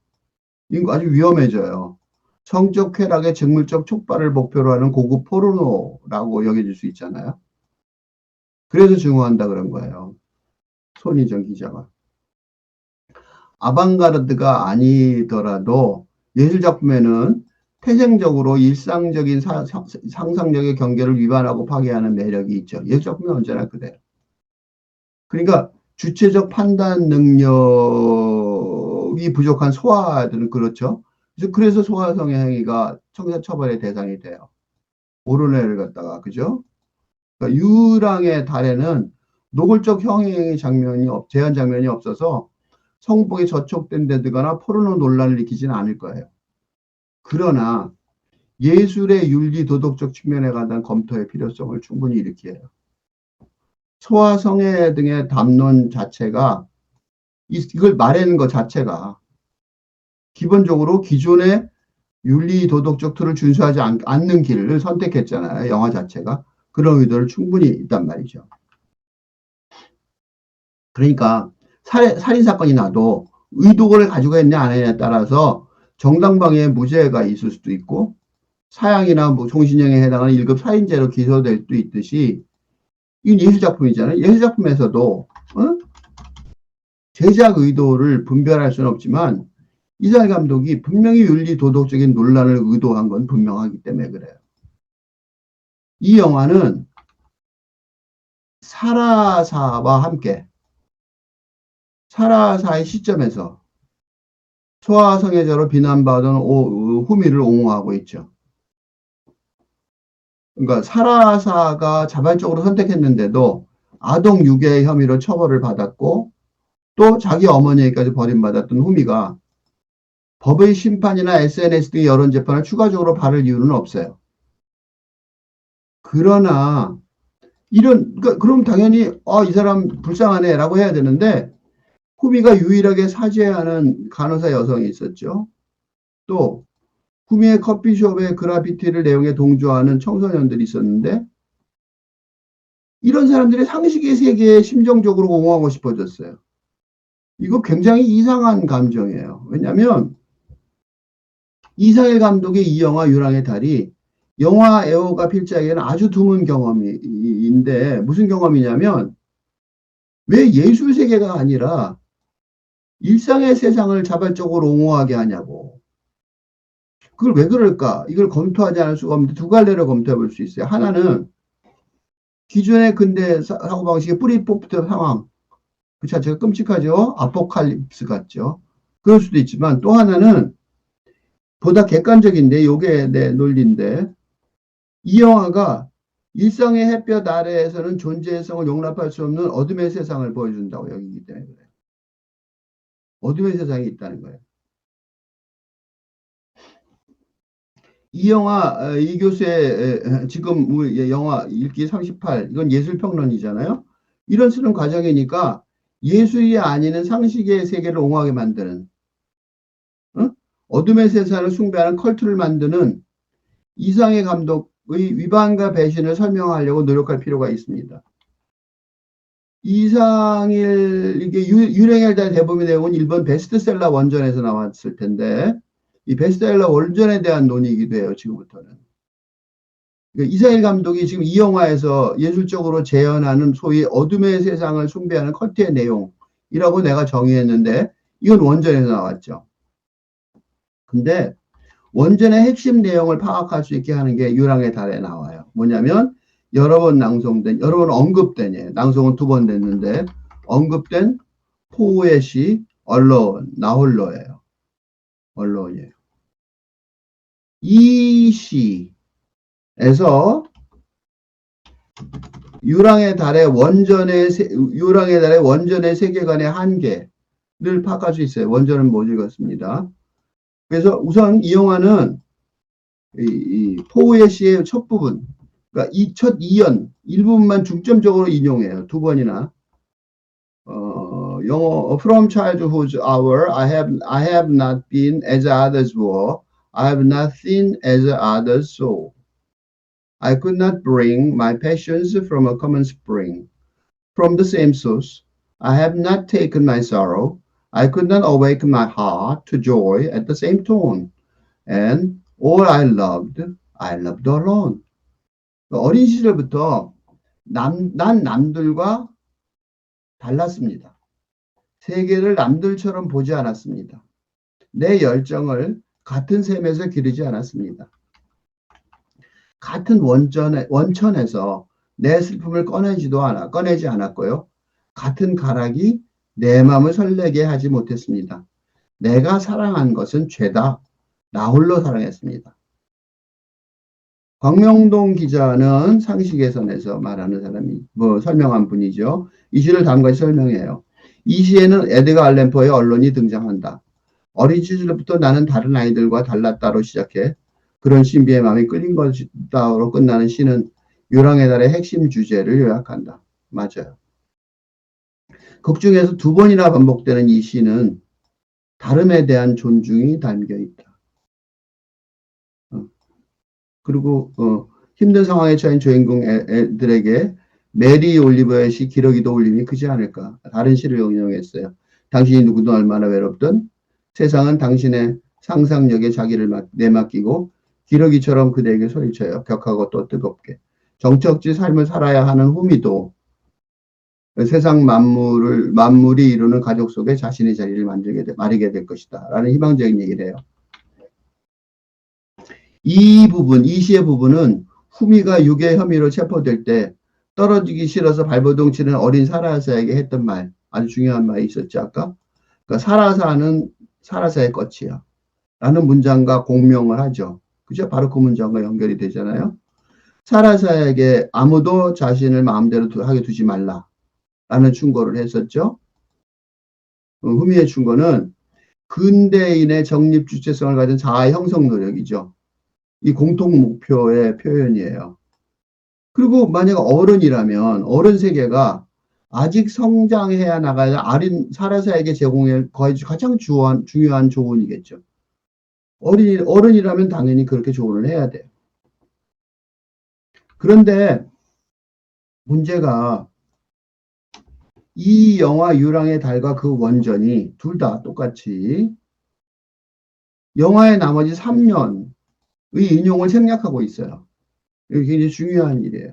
이거 아주 위험해져요. 성적 쾌락의 직물적 촉발을 목표로 하는 고급 포르노라고 여겨질 수 있잖아요. 그래서 증오한다 그런 거예요. 손희정 기자가. 아방가르드가 아니더라도 예술작품에는 태생적으로 일상적인 상상력의 경계를 위반하고 파괴하는 매력이 있죠. 예술작품은 언제나 그래요. 그러니까 주체적 판단 능력이 부족한 소아들은 그렇죠. 그래서 소아성의 행위가 청사처벌의 대상이 돼요. 오르내를 갖다가, 그죠? 그러니까 유랑의 달에는 노골적 형행 제한 장면이 없어서 성폭에 저촉된 데거나 포르노 논란을 일으키지는 않을 거예요. 그러나 예술의 윤리 도덕적 측면에 관한 검토의 필요성을 충분히 일으켜요. 소아성애 등의 담론 자체가 이걸 말하는 것 자체가 기본적으로 기존의 윤리 도덕적 틀을 준수하지 않는 길을 선택했잖아요. 영화 자체가. 그런 의도를 충분히 있단 말이죠. 그러니까 살인사건이 나도 의도를 가지고 했냐 안 했냐에 따라서 정당방위의 무죄가 있을 수도 있고 사형이나 종신형에 해당하는 1급 살인죄로 기소될 수도 있듯이 이건 예술작품이잖아요. 예술작품에서도 제작 의도를 분별할 수는 없지만 이상일 감독이 분명히 윤리 도덕적인 논란을 의도한 건 분명하기 때문에 그래요. 이 영화는 사라사와 함께 사라사의 시점에서 소아성애자로 비난받은 후미를 옹호하고 있죠. 그러니까 사라사가 자발적으로 선택했는데도 아동 유괴 혐의로 처벌을 받았고 또 자기 어머니에게까지 버림받았던 후미가 법의 심판이나 SNS 등의 여론 재판을 추가적으로 받을 이유는 없어요. 그러나 그러니까 그럼 당연히 이 사람 불쌍하네라고 해야 되는데 후미가 유일하게 사죄하는 간호사 여성이 있었죠. 또 후미의 커피숍의 그라피티를 내용에 동조하는 청소년들이 있었는데 이런 사람들이 상식의 세계에 심정적으로 옹호하고 싶어졌어요. 이거 굉장히 이상한 감정이에요. 왜냐하면 이상일 감독의 이 영화 유랑의 달이 영화 애호가 필자에게는 아주 드문 경험인데 무슨 경험이냐면 왜 예술 세계가 아니라 일상의 세상을 자발적으로 옹호하게 하냐고. 그걸 왜 그럴까? 이걸 검토하지 않을 수가 없는데 두 갈래로 검토해 볼 수 있어요. 하나는 기존의 근대 사고방식의 뿌리 뽑던 상황. 그 자체가 끔찍하죠. 아포칼립스 같죠. 그럴 수도 있지만 또 하나는 보다 객관적인데 요게 내 논리인데 이 영화가 일상의 햇볕 아래에서는 존재성을 용납할 수 없는 어둠의 세상을 보여준다고 여기기 때문에 그래요. 어둠의 세상이 있다는 거예요. 이 영화 이 교수의 지금 영화 읽기 38 이건 예술평론이잖아요. 이런 쓰는 과정이니까 예술이 아닌 상식의 세계를 옹호하게 만드는 어둠의 세상을 숭배하는 컬트를 만드는 이상의 감독의 위반과 배신을 설명하려고 노력할 필요가 있습니다. 이상일 이게 유령의 달 대부분의 내용은 일본 베스트셀러 원전에서 나왔을 텐데 이 베스트셀러 원전에 대한 논의이기도 해요. 지금부터는. 그러니까 이상일 감독이 지금 이 영화에서 예술적으로 재현하는 소위 어둠의 세상을 숭배하는 컬트의 내용이라고 내가 정의했는데 이건 원전에서 나왔죠. 근데 원전의 핵심 내용을 파악할 수 있게 하는 게 유랑의 달에 나와요. 뭐냐면 여러 번 낭송된, 여러 번 언급된, 낭송은 2번 됐는데 언급된 포우의 시 언론, 나홀로예요. 언론이에요. 이 시에서 유랑의 달의 원전의 세계관의 한계를 파악할 수 있어요. 원전은 못 읽었습니다. 그래서 우선 이 영화는 이 포우의 시의 첫 부분, 그러니까 이 첫 2연 일부분만 중점적으로 인용해요. 2번이나. 영어 From childhood's hour, I have not been as others were. I have not seen as others saw. I could not bring my passions from a common spring. From the same source, I have not taken my sorrow. I could not awaken my heart to joy at the same tone. And all I loved alone. 어린 시절부터 난 남들과 달랐습니다. 세계를 남들처럼 보지 않았습니다. 내 열정을 같은 샘에서 기르지 않았습니다. 같은 원천에서 내 슬픔을 꺼내지 않았고요. 같은 가락이 내 마음을 설레게 하지 못했습니다. 내가 사랑한 것은 죄다. 나 홀로 사랑했습니다. 광명동 기자는 상식의 선에서 말하는 사람이 설명한 분이죠. 이 시를 다음과 같이 설명해요. 이 시에는 에드가 알렌 포의 언론이 등장한다. 어린 시절부터 나는 다른 아이들과 달랐다로 시작해 그런 신비의 마음이 끌린 것이다로 끝나는 시는 유랑의 달의 핵심 주제를 요약한다. 맞아요. 극 중에서 2번이나 반복되는 이 시는 다름에 대한 존중이 담겨 있다. 그리고 힘든 상황에 처한 주인공 애들에게 메리 올리버의 시 기러기도 울림이 크지 않을까. 다른 시를 인용했어요. 당신이 누구든 얼마나 외롭든 세상은 당신의 상상력에 자기를 내맡기고 기러기처럼 그대에게 소리쳐요. 격하고 또 뜨겁게. 정적지 삶을 살아야 하는 후미도 세상 만물이 이루는 가족 속에 자신의 자리를 마련하게 될 것이다. 라는 희망적인 얘기를 해요. 이 시의 부분은 후미가 유괴 혐의로 체포될 때 떨어지기 싫어서 발버둥 치는 어린 사라사에게 했던 말, 아주 중요한 말이 있었죠, 아까. 그러니까 사라사는 사라사의 것이야. 라는 문장과 공명을 하죠. 그죠? 바로 그 문장과 연결이 되잖아요. 사라사에게 아무도 자신을 마음대로 하게 두지 말라. 라는 충고를 했었죠. 후미의 충고는 근대인의 정립 주체성을 가진 자아 형성 노력이죠. 이 공통 목표의 표현이에요. 그리고 만약 어른이라면 어른 세계가 아직 성장해야 나가야 어린 사라사에게 제공할 거의 가장 중요한 조언이겠죠. 어른이라면 당연히 그렇게 조언을 해야 돼요. 그런데 문제가 이 영화 유랑의 달과 그 원전이 둘 다 똑같이 영화의 나머지 3년의 인용을 생략하고 있어요. 이게 굉장히 중요한 일이에요.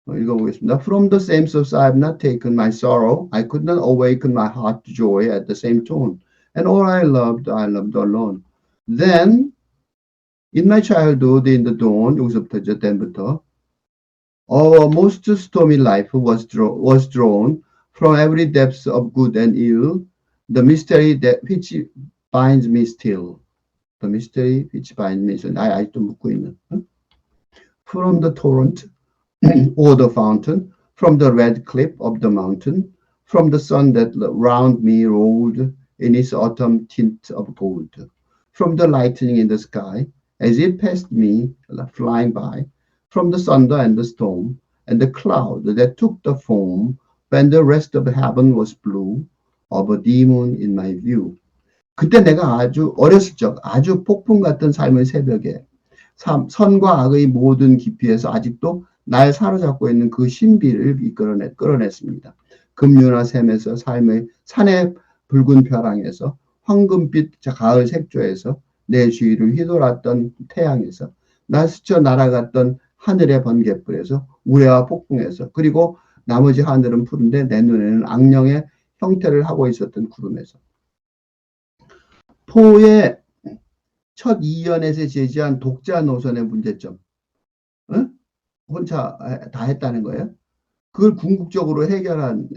읽어보겠습니다. From the same source I have not taken my sorrow. I could not awaken my heart to joy at the same tone. And all I loved alone. Then, in my childhood, in the dawn, 여기서부터죠, then부터. Our most stormy life was drawn from every depth of good and ill, the mystery that which binds me still. The mystery which binds me still. 아직도 묻고 있는. From the torrent, or the fountain, from the red cliff of the mountain, from the sun that round me rolled in its autumn tint of gold, from the lightning in the sky, as it passed me flying by, from the thunder and the storm, and the cloud that took the form when the rest of heaven was blue, of a demon in my view. 그때 내가 아주 어렸을 적, 아주 폭풍 같은 삶의 새벽에 선과 악의 모든 깊이에서 아직도 날 사로잡고 있는 그 신비를 끌어냈습니다. 급류나 샘에서 삶의 산의 붉은 벼랑에서 황금빛 가을 색조에서 내 주위를 휘돌았던 태양에서 날 스쳐 날아갔던 하늘의 번갯불에서 우레와 폭풍에서 그리고 나머지 하늘은 푸른데 내 눈에는 악령의 형태를 하고 있었던 구름에서 포의 첫 이연에서 제시한 독자 노선의 문제점, 응? 혼자 다 했다는 거예요. 그걸 궁극적으로 해결한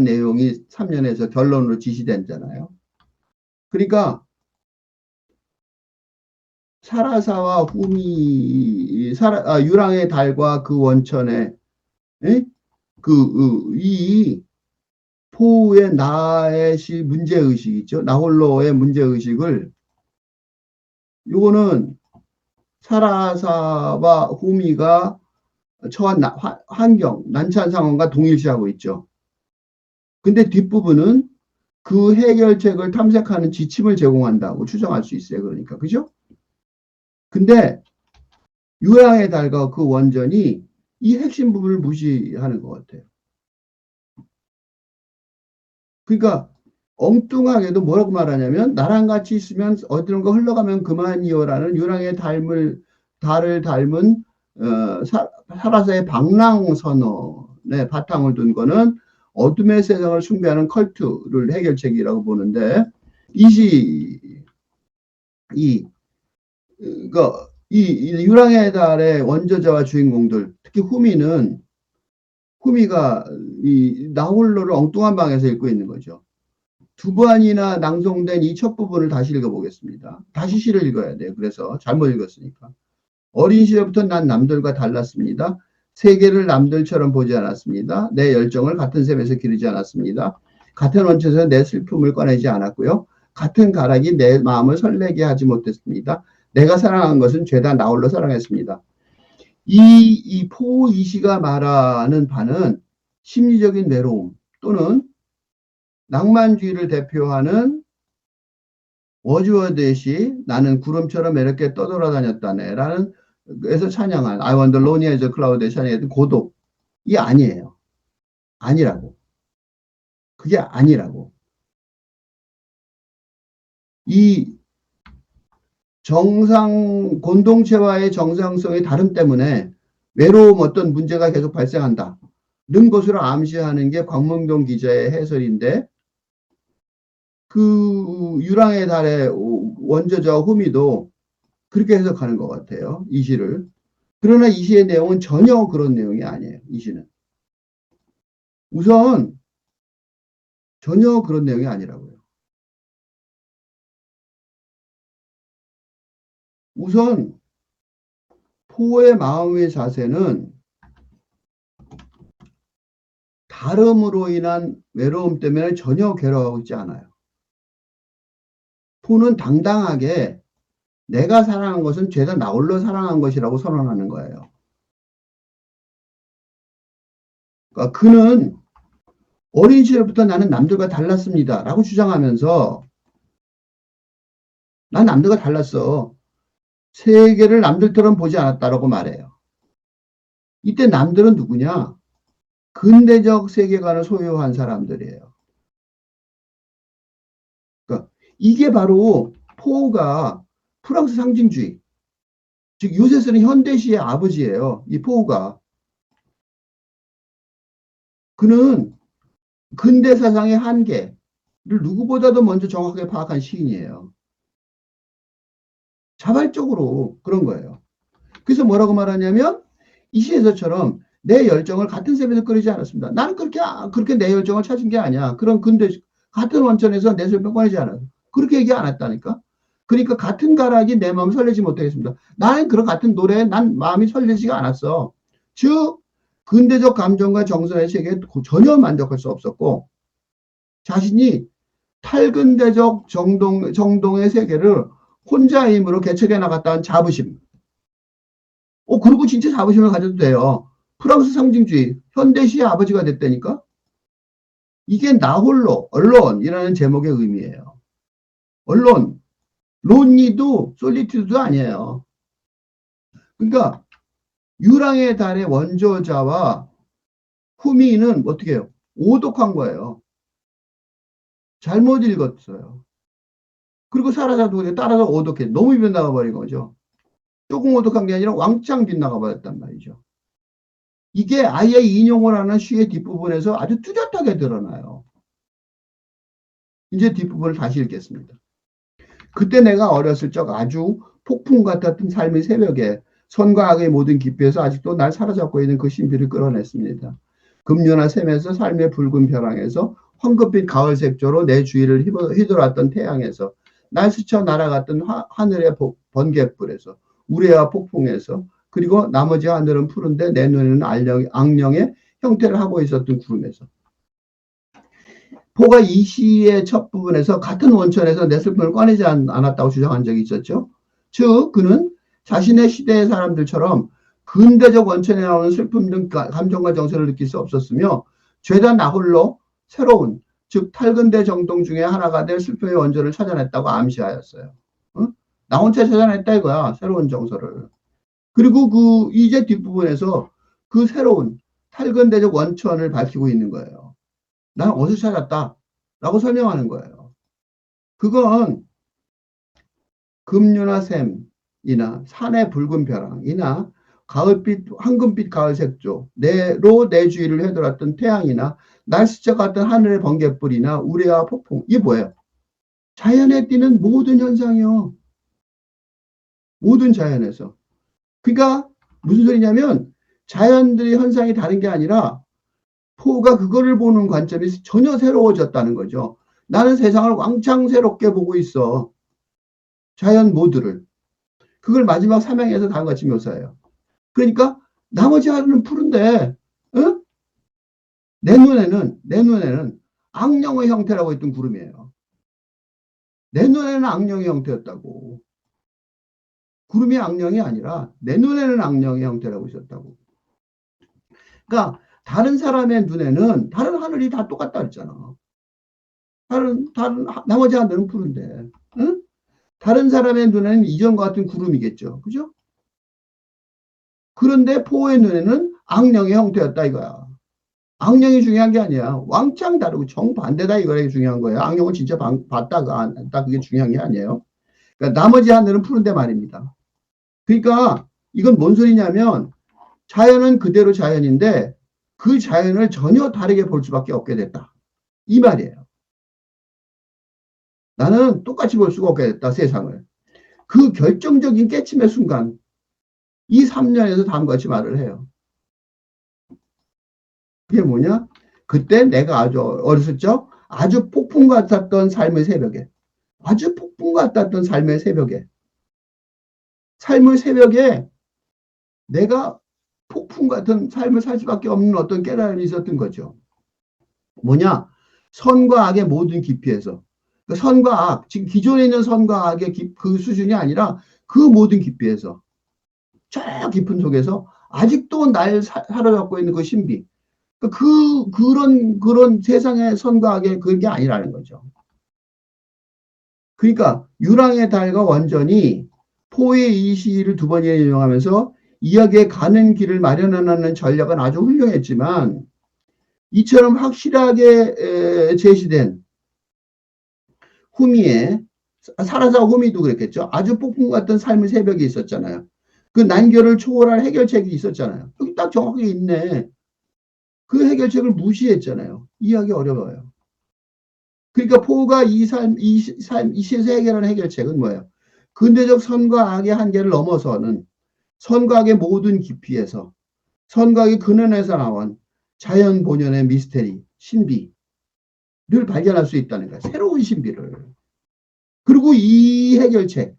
내용이 3년에서 결론으로 지시된잖아요. 그러니까 사라사와 후미, 유랑의 달과 그 원천에 이 포의 나의 문제의식 있죠. 나홀로의 문제의식을 요거는 사라사와 후미가 처한 환경, 난처한 상황과 동일시하고 있죠. 근데 뒷부분은 그 해결책을 탐색하는 지침을 제공한다고 추정할 수 있어요. 그러니까. 그죠? 근데 유랑의 달과 그 원전이 이 핵심 부분을 무시하는 것 같아요. 그러니까 엉뚱하게도 뭐라고 말하냐면 나랑 같이 있으면 어디론가 흘러가면 그만이요라는 유랑의 달을 닮은 사라사의 방랑선언에 바탕을 둔 거는 어둠의 세상을 숭배하는 컬트를 해결책이라고 보는데 이 유랑의 달의 원저자와 주인공들 특히 후미가 이 나홀로를 엉뚱한 방에서 읽고 있는 거죠. 두 번이나 낭송된 이 첫 부분을 다시 읽어보겠습니다. 다시 시를 읽어야 돼요. 그래서 잘못 읽었으니까. 어린 시절부터 난 남들과 달랐습니다. 세계를 남들처럼 보지 않았습니다. 내 열정을 같은 샘에서 기르지 않았습니다. 같은 원천에서 내 슬픔을 꺼내지 않았고요. 같은 가락이 내 마음을 설레게 하지 못했습니다. 내가 사랑한 것은 죄다 나홀로 사랑했습니다. 이 포이시가 말하는 바는 심리적인 외로움 또는 낭만주의를 대표하는 워즈워드시 나는 구름처럼 이렇게 떠돌아다녔다네 라는 에서 찬양한 I want the lonely as a cloud에 찬양했던 고독이 아니에요. 아니라고. 그게 아니라고. 이 공동체와의 정상성의 다름 때문에 외로움 어떤 문제가 계속 발생한다. 것으로 암시하는 게 광명동 기자의 해설인데, 그 유랑의 달의 원저자 후미도 그렇게 해석하는 것 같아요. 이 시를. 그러나 이 시의 내용은 전혀 그런 내용이 아니에요. 이 시는. 우선 전혀 그런 내용이 아니라고요. 우선 포의 마음의 자세는 다름으로 인한 외로움 때문에 전혀 괴로워하고 있지 않아요. 포는 당당하게 내가 사랑한 것은 죄다 나 홀로 사랑한 것이라고 선언하는 거예요. 그러니까 그는 어린 시절부터 나는 남들과 달랐습니다 라고 주장하면서 난 남들과 달랐어. 세계를 남들처럼 보지 않았다라고 말해요. 이때 남들은 누구냐? 근대적 세계관을 소유한 사람들이에요. 그러니까 이게 바로 포가 프랑스 상징주의, 즉 요새 쓰는 현대시의 아버지예요. 이 포가. 그는 근대 사상의 한계를 누구보다도 먼저 정확하게 파악한 시인이에요. 자발적으로 그런 거예요. 그래서 뭐라고 말하냐면 이 시에서처럼 내 열정을 같은 셈에서 끓이지 않았습니다. 나는 그렇게 내 열정을 찾은 게 아니야. 그런 근대 같은 원천에서 내 슬픔 꺼내지 않아요. 그렇게 얘기 안 했다니까. 그러니까 같은 가락이 내 마음을 설레지 못하겠습니다. 나는 그런 같은 노래에 난 마음이 설레지가 않았어. 즉 근대적 감정과 정서의 세계에 전혀 만족할 수 없었고 자신이 탈근대적 정동의 세계를 혼자의 힘으로 개척해 나갔다는 자부심. 그리고 진짜 자부심을 가져도 돼요. 프랑스 상징주의, 현대시의 아버지가 됐다니까? 이게 나 홀로, 언론이라는 제목의 의미예요. 언론, 론니도 솔리튜드도 아니에요. 그러니까 유랑의 달의 원저자와 후미는 어떻게 해요? 오독한 거예요. 잘못 읽었어요. 그리고 사라져도 따라서 오독해. 너무 빗나가 버린 거죠. 조금 오독한 게 아니라 왕창 빗나가 버렸단 말이죠. 이게 아예 인용을 하는 시의 뒷부분에서 아주 뚜렷하게 드러나요. 이제 뒷부분을 다시 읽겠습니다. 그때 내가 어렸을 적 아주 폭풍 같았던 삶의 새벽에 선과 악의 모든 깊이에서 아직도 날 사로잡고 있는 그 신비를 끌어냈습니다. 금요나 샘에서 삶의 붉은 벼랑에서 황급빛 가을 색조로 내 주위를 휘돌았던 태양에서 날 스쳐 날아갔던 하늘의 번갯불에서 우레와 폭풍에서 그리고 나머지 하늘은 푸른데 내 눈에는 악령의 형태를 하고 있었던 구름에서 포가 이 시의 첫 부분에서 같은 원천에서 내 슬픔을 꺼내지 않았다고 주장한 적이 있었죠. 즉 그는 자신의 시대의 사람들처럼 근대적 원천에 나오는 슬픔 등 감정과 정서를 느낄 수 없었으며 죄다 나 홀로 새로운 즉 탈근대 정동 중에 하나가 될 슬픔의 원전을 찾아냈다고 암시하였어요. 나 혼자 찾아냈다 이거야. 새로운 정서를. 그리고 그 이제 뒷부분에서 그 새로운 탈근대적 원천을 밝히고 있는 거예요. 나는 어디서 찾았다 라고 설명하는 거예요. 그건 금류나 샘이나 산의 붉은 벼랑이나 가을빛 황금빛 가을 색조 내로 내 주위를 휘돌았던 태양이나 날 스쳐갔던 하늘의 번갯불이나 우레와 폭풍 이게 뭐예요? 자연에 띄는 모든 현상이요. 모든 자연에서. 그러니까 무슨 소리냐면 자연들의 현상이 다른 게 아니라 포가 그거를 보는 관점이 전혀 새로워졌다는 거죠. 나는 세상을 왕창 새롭게 보고 있어. 자연 모두를. 그걸 마지막 사명에서 다 같이 묘사해요. 그러니까 나머지 하루는 푸른데 응? 내 눈에는 악령의 형태라고 했던 구름이에요. 내 눈에는 악령의 형태였다고. 구름이 악령이 아니라 내 눈에는 악령의 형태라고 있었다고. 그러니까 다른 사람의 눈에는 다른 하늘이 다 똑같다 그랬잖아. 다른 나머지 하늘은 푸른데, 응? 다른 사람의 눈에는 이전과 같은 구름이겠죠, 그죠? 그런데 포의 눈에는 악령의 형태였다 이거야. 악령이 중요한 게 아니야. 왕창 다르고 정반대다 이거가 중요한 거예요. 악령은 진짜 봤다가 안 봤다 그게 중요한 게 아니에요. 그러니까 나머지 하늘은 푸른데 말입니다. 그러니까 이건 뭔 소리냐면 자연은 그대로 자연인데 그 자연을 전혀 다르게 볼 수밖에 없게 됐다. 이 말이에요. 나는 똑같이 볼 수가 없게 됐다, 세상을. 그 결정적인 깨침의 순간, 이 3년에서 다음과 같이 말을 해요. 그게 뭐냐? 그때 내가 아주 어렸을 적 아주 폭풍 같았던 삶의 새벽에, 아주 폭풍 같았던 삶의 새벽에, 삶의 새벽에 내가 폭풍 같은 삶을 살 수밖에 없는 어떤 깨달음이 있었던 거죠. 뭐냐? 선과 악의 모든 깊이에서. 그 선과 악, 지금 기존에 있는 선과 악의 그 수준이 아니라 그 모든 깊이에서, 저 깊은 속에서 아직도 날 사로잡고 있는 그 신비. 그런 세상의 선과 악의 그게 아니라는 거죠. 그러니까 유랑의 달과 원전이 포의 이 시를 두 번이나 인용하면서 이야기에 가는 길을 마련하는 전략은 아주 훌륭했지만 이처럼 확실하게 제시된 후미의 사라사 후미도 그랬겠죠. 아주 폭풍 같은 삶의 새벽이 있었잖아요. 그 난결을 초월할 해결책이 있었잖아요. 여기 딱 정확하게 있네. 그 해결책을 무시했잖아요. 이해하기 어려워요. 그러니까 포가 이 시에서 해결하는 해결책은 뭐예요? 근대적 선과 악의 한계를 넘어서는 선과 악의 모든 깊이에서 선과 악의 근원에서 나온 자연 본연의 미스테리, 신비를 발견할 수 있다는 거예요. 새로운 신비를. 그리고 이 해결책,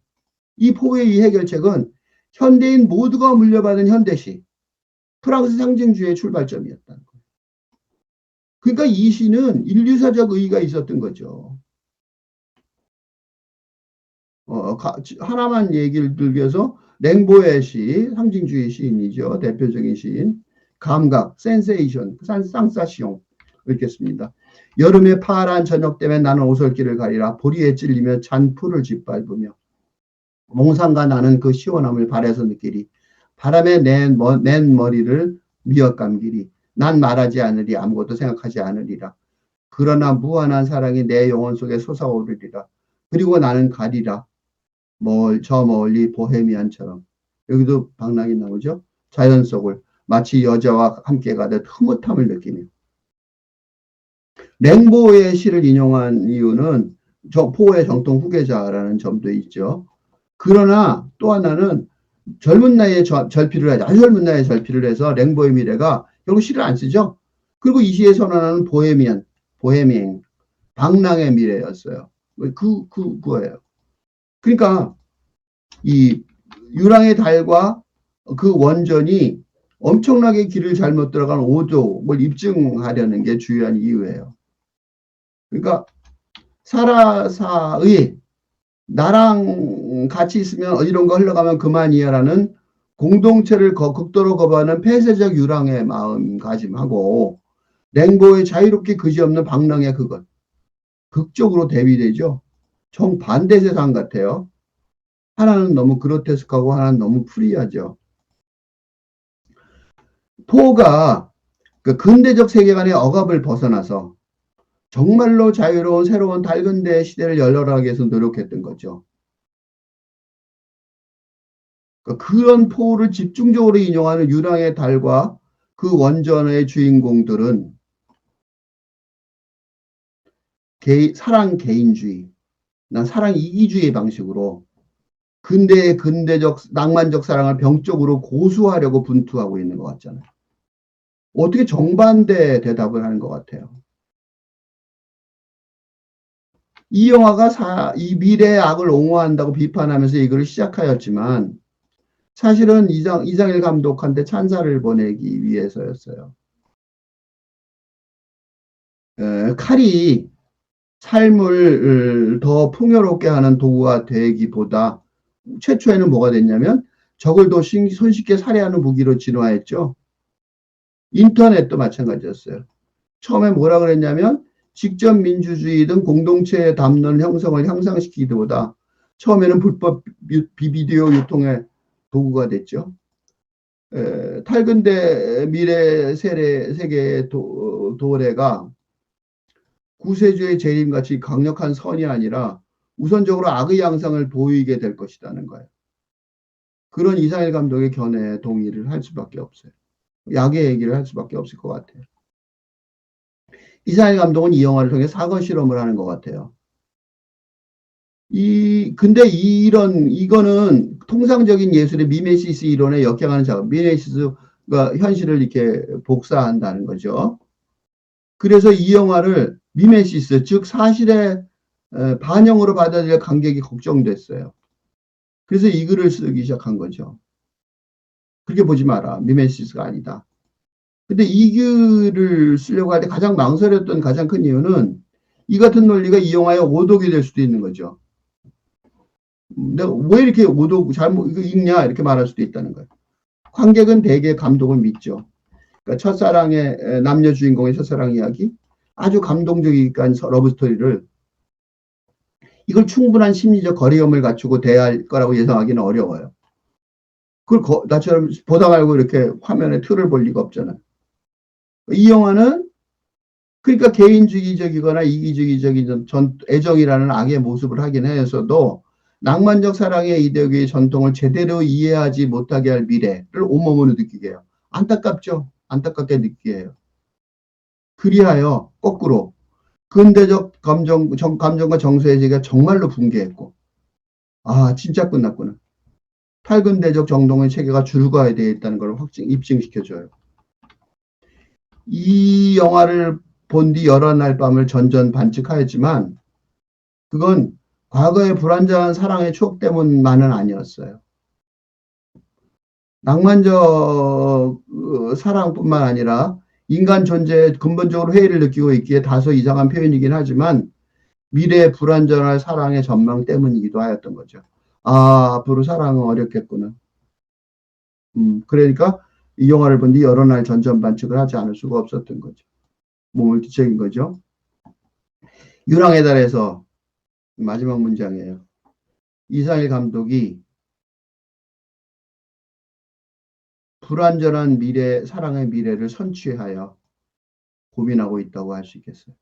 이 포의 이 해결책은 현대인 모두가 물려받은 현대시, 프랑스 상징주의의 출발점이었다는 거예요. 그러니까 이 시는 인류사적 의의가 있었던 거죠. 하나만 얘기를 들어서 랭보의 시, 상징주의 시인이죠. 대표적인 시인. 감각, 센세이션, 상사시용 읽겠습니다. 여름의 파란 저녁 때문에 나는 오솔길을 가리라. 보리에 찔리며 잔 풀을 짓밟으며 몽상가 나는 그 시원함을 발에서 느끼리. 바람에 낸 머리를 미어 감기리. 난 말하지 않으리. 아무것도 생각하지 않으리라. 그러나 무한한 사랑이 내 영혼 속에 솟아오르리라. 그리고 나는 가리라. 저 멀리 보헤미안처럼. 여기도 방랑이 나오죠. 자연 속을 마치 여자와 함께 가듯 흐뭇함을 느끼며. 랭보의 시를 인용한 이유는 포의 정통 후계자라는 점도 있죠. 그러나 또 하나는 젊은 나이에 절필을 하죠. 아주 젊은 나이에 절필을 해서 랭보의 미래가 결국 시를 안 쓰죠. 그리고 이 시에 선언하는 보헤미안, 방랑의 미래였어요. 그거예요. 그러니까 이 유랑의 달과 그 원전이 엄청나게 길을 잘못 들어간 오도를 입증하려는 게 주요한 이유예요. 그러니까 사라사의 나랑 같이 있으면 어디론가 흘러가면 그만이야라는 공동체를 극도로 거부하는 폐쇄적 유랑의 마음가짐하고 랭보의 자유롭게 그지없는 방랑의 그것 극적으로 대비되죠. 정반대 세상 같아요. 하나는 너무 그로테스크하고 하나는 너무 프리하죠. 포가 그 근대적 세계관의 억압을 벗어나서 정말로 자유로운 새로운 달근대 시대를 열려하기 위해서 노력했던 거죠. 그런 포를 집중적으로 인용하는 유랑의 달과 그 원전의 주인공들은 사랑 개인주의, 사랑 이기주의 방식으로 근대적 낭만적 사랑을 병적으로 고수하려고 분투하고 있는 것 같잖아요. 어떻게 정반대 대답을 하는 것 같아요. 이 영화가 이 미래의 악을 옹호한다고 비판하면서 이걸 시작하였지만 사실은 이장일 감독한테 찬사를 보내기 위해서였어요. 칼이 삶을 더 풍요롭게 하는 도구가 되기보다 최초에는 뭐가 됐냐면 적을 더 손쉽게 살해하는 무기로 진화했죠. 인터넷도 마찬가지였어요. 처음에 뭐라 그랬냐면 직접 민주주의든 공동체의 담론 형성을 향상시키기보다 처음에는 불법 비디오 유통의 도구가 됐죠. 탈근대 미래 세계의 도래가 구세주의 재림같이 강력한 선이 아니라 우선적으로 악의 양상을 보이게 될 것이라는 거예요. 그런 이상일 감독의 견해에 동의를 할 수밖에 없어요. 약의 얘기를 할 수밖에 없을 것 같아요. 이상일 감독은 이 영화를 통해 사건 실험을 하는 것 같아요. 근데 이거는 통상적인 예술의 미메시스 이론에 역행하는 작업, 미메시스가 현실을 이렇게 복사한다는 거죠. 그래서 이 영화를 미메시스, 즉 사실의 반영으로 받아들일 관객이 걱정됐어요. 그래서 이 글을 쓰기 시작한 거죠. 그렇게 보지 마라. 미메시스가 아니다. 근데 이 글을 쓰려고 할 때 가장 망설였던 가장 큰 이유는 이 같은 논리가 이 영화의 오독이 될 수도 있는 거죠. 내가 왜 이렇게 오독 잘못 이거 읽냐 이렇게 말할 수도 있다는 거예요. 관객은 대개 감독을 믿죠. 그러니까 첫사랑의 남녀 주인공의 첫사랑 이야기 아주 감동적이니까 러브 스토리를 이걸 충분한 심리적 거리감을 갖추고 대할 거라고 예상하기는 어려워요. 그걸 나처럼 보다 말고 이렇게 화면에 틀을 볼 리가 없잖아요. 이 영화는 그러니까 개인주의적이거나 이기주의적인 애정이라는 악의 모습을 하긴 해서도 낭만적 사랑의 이데올기의 전통을 제대로 이해하지 못하게 할 미래를 온몸으로 느끼게 해요. 안타깝죠. 안타깝게 느끼게 해요. 그리하여 거꾸로 근대적 감정과 정서의 세계가 정말로 붕괴했고 아 진짜 끝났구나. 탈근대적 정동의 체계가 줄과에 되어 있다는 걸 입증시켜줘요. 이 영화를 본 뒤 여러 날 밤을 전전반측하였지만 그건 과거의 불완전한 사랑의 추억 때문만은 아니었어요. 낭만적 사랑뿐만 아니라 인간 존재에 근본적으로 회의를 느끼고 있기에 다소 이상한 표현이긴 하지만 미래의 불완전한 사랑의 전망 때문이기도 하였던 거죠. 아, 앞으로 사랑은 어렵겠구나. 그러니까 이 영화를 본 뒤 여러 날 전전반측을 하지 않을 수가 없었던 거죠. 몸을 뒤척인 거죠. 유랑의 달에서 마지막 문장이에요. 이상일 감독이 불완전한 미래, 사랑의 미래를 선취하여 고민하고 있다고 할 수 있겠어요.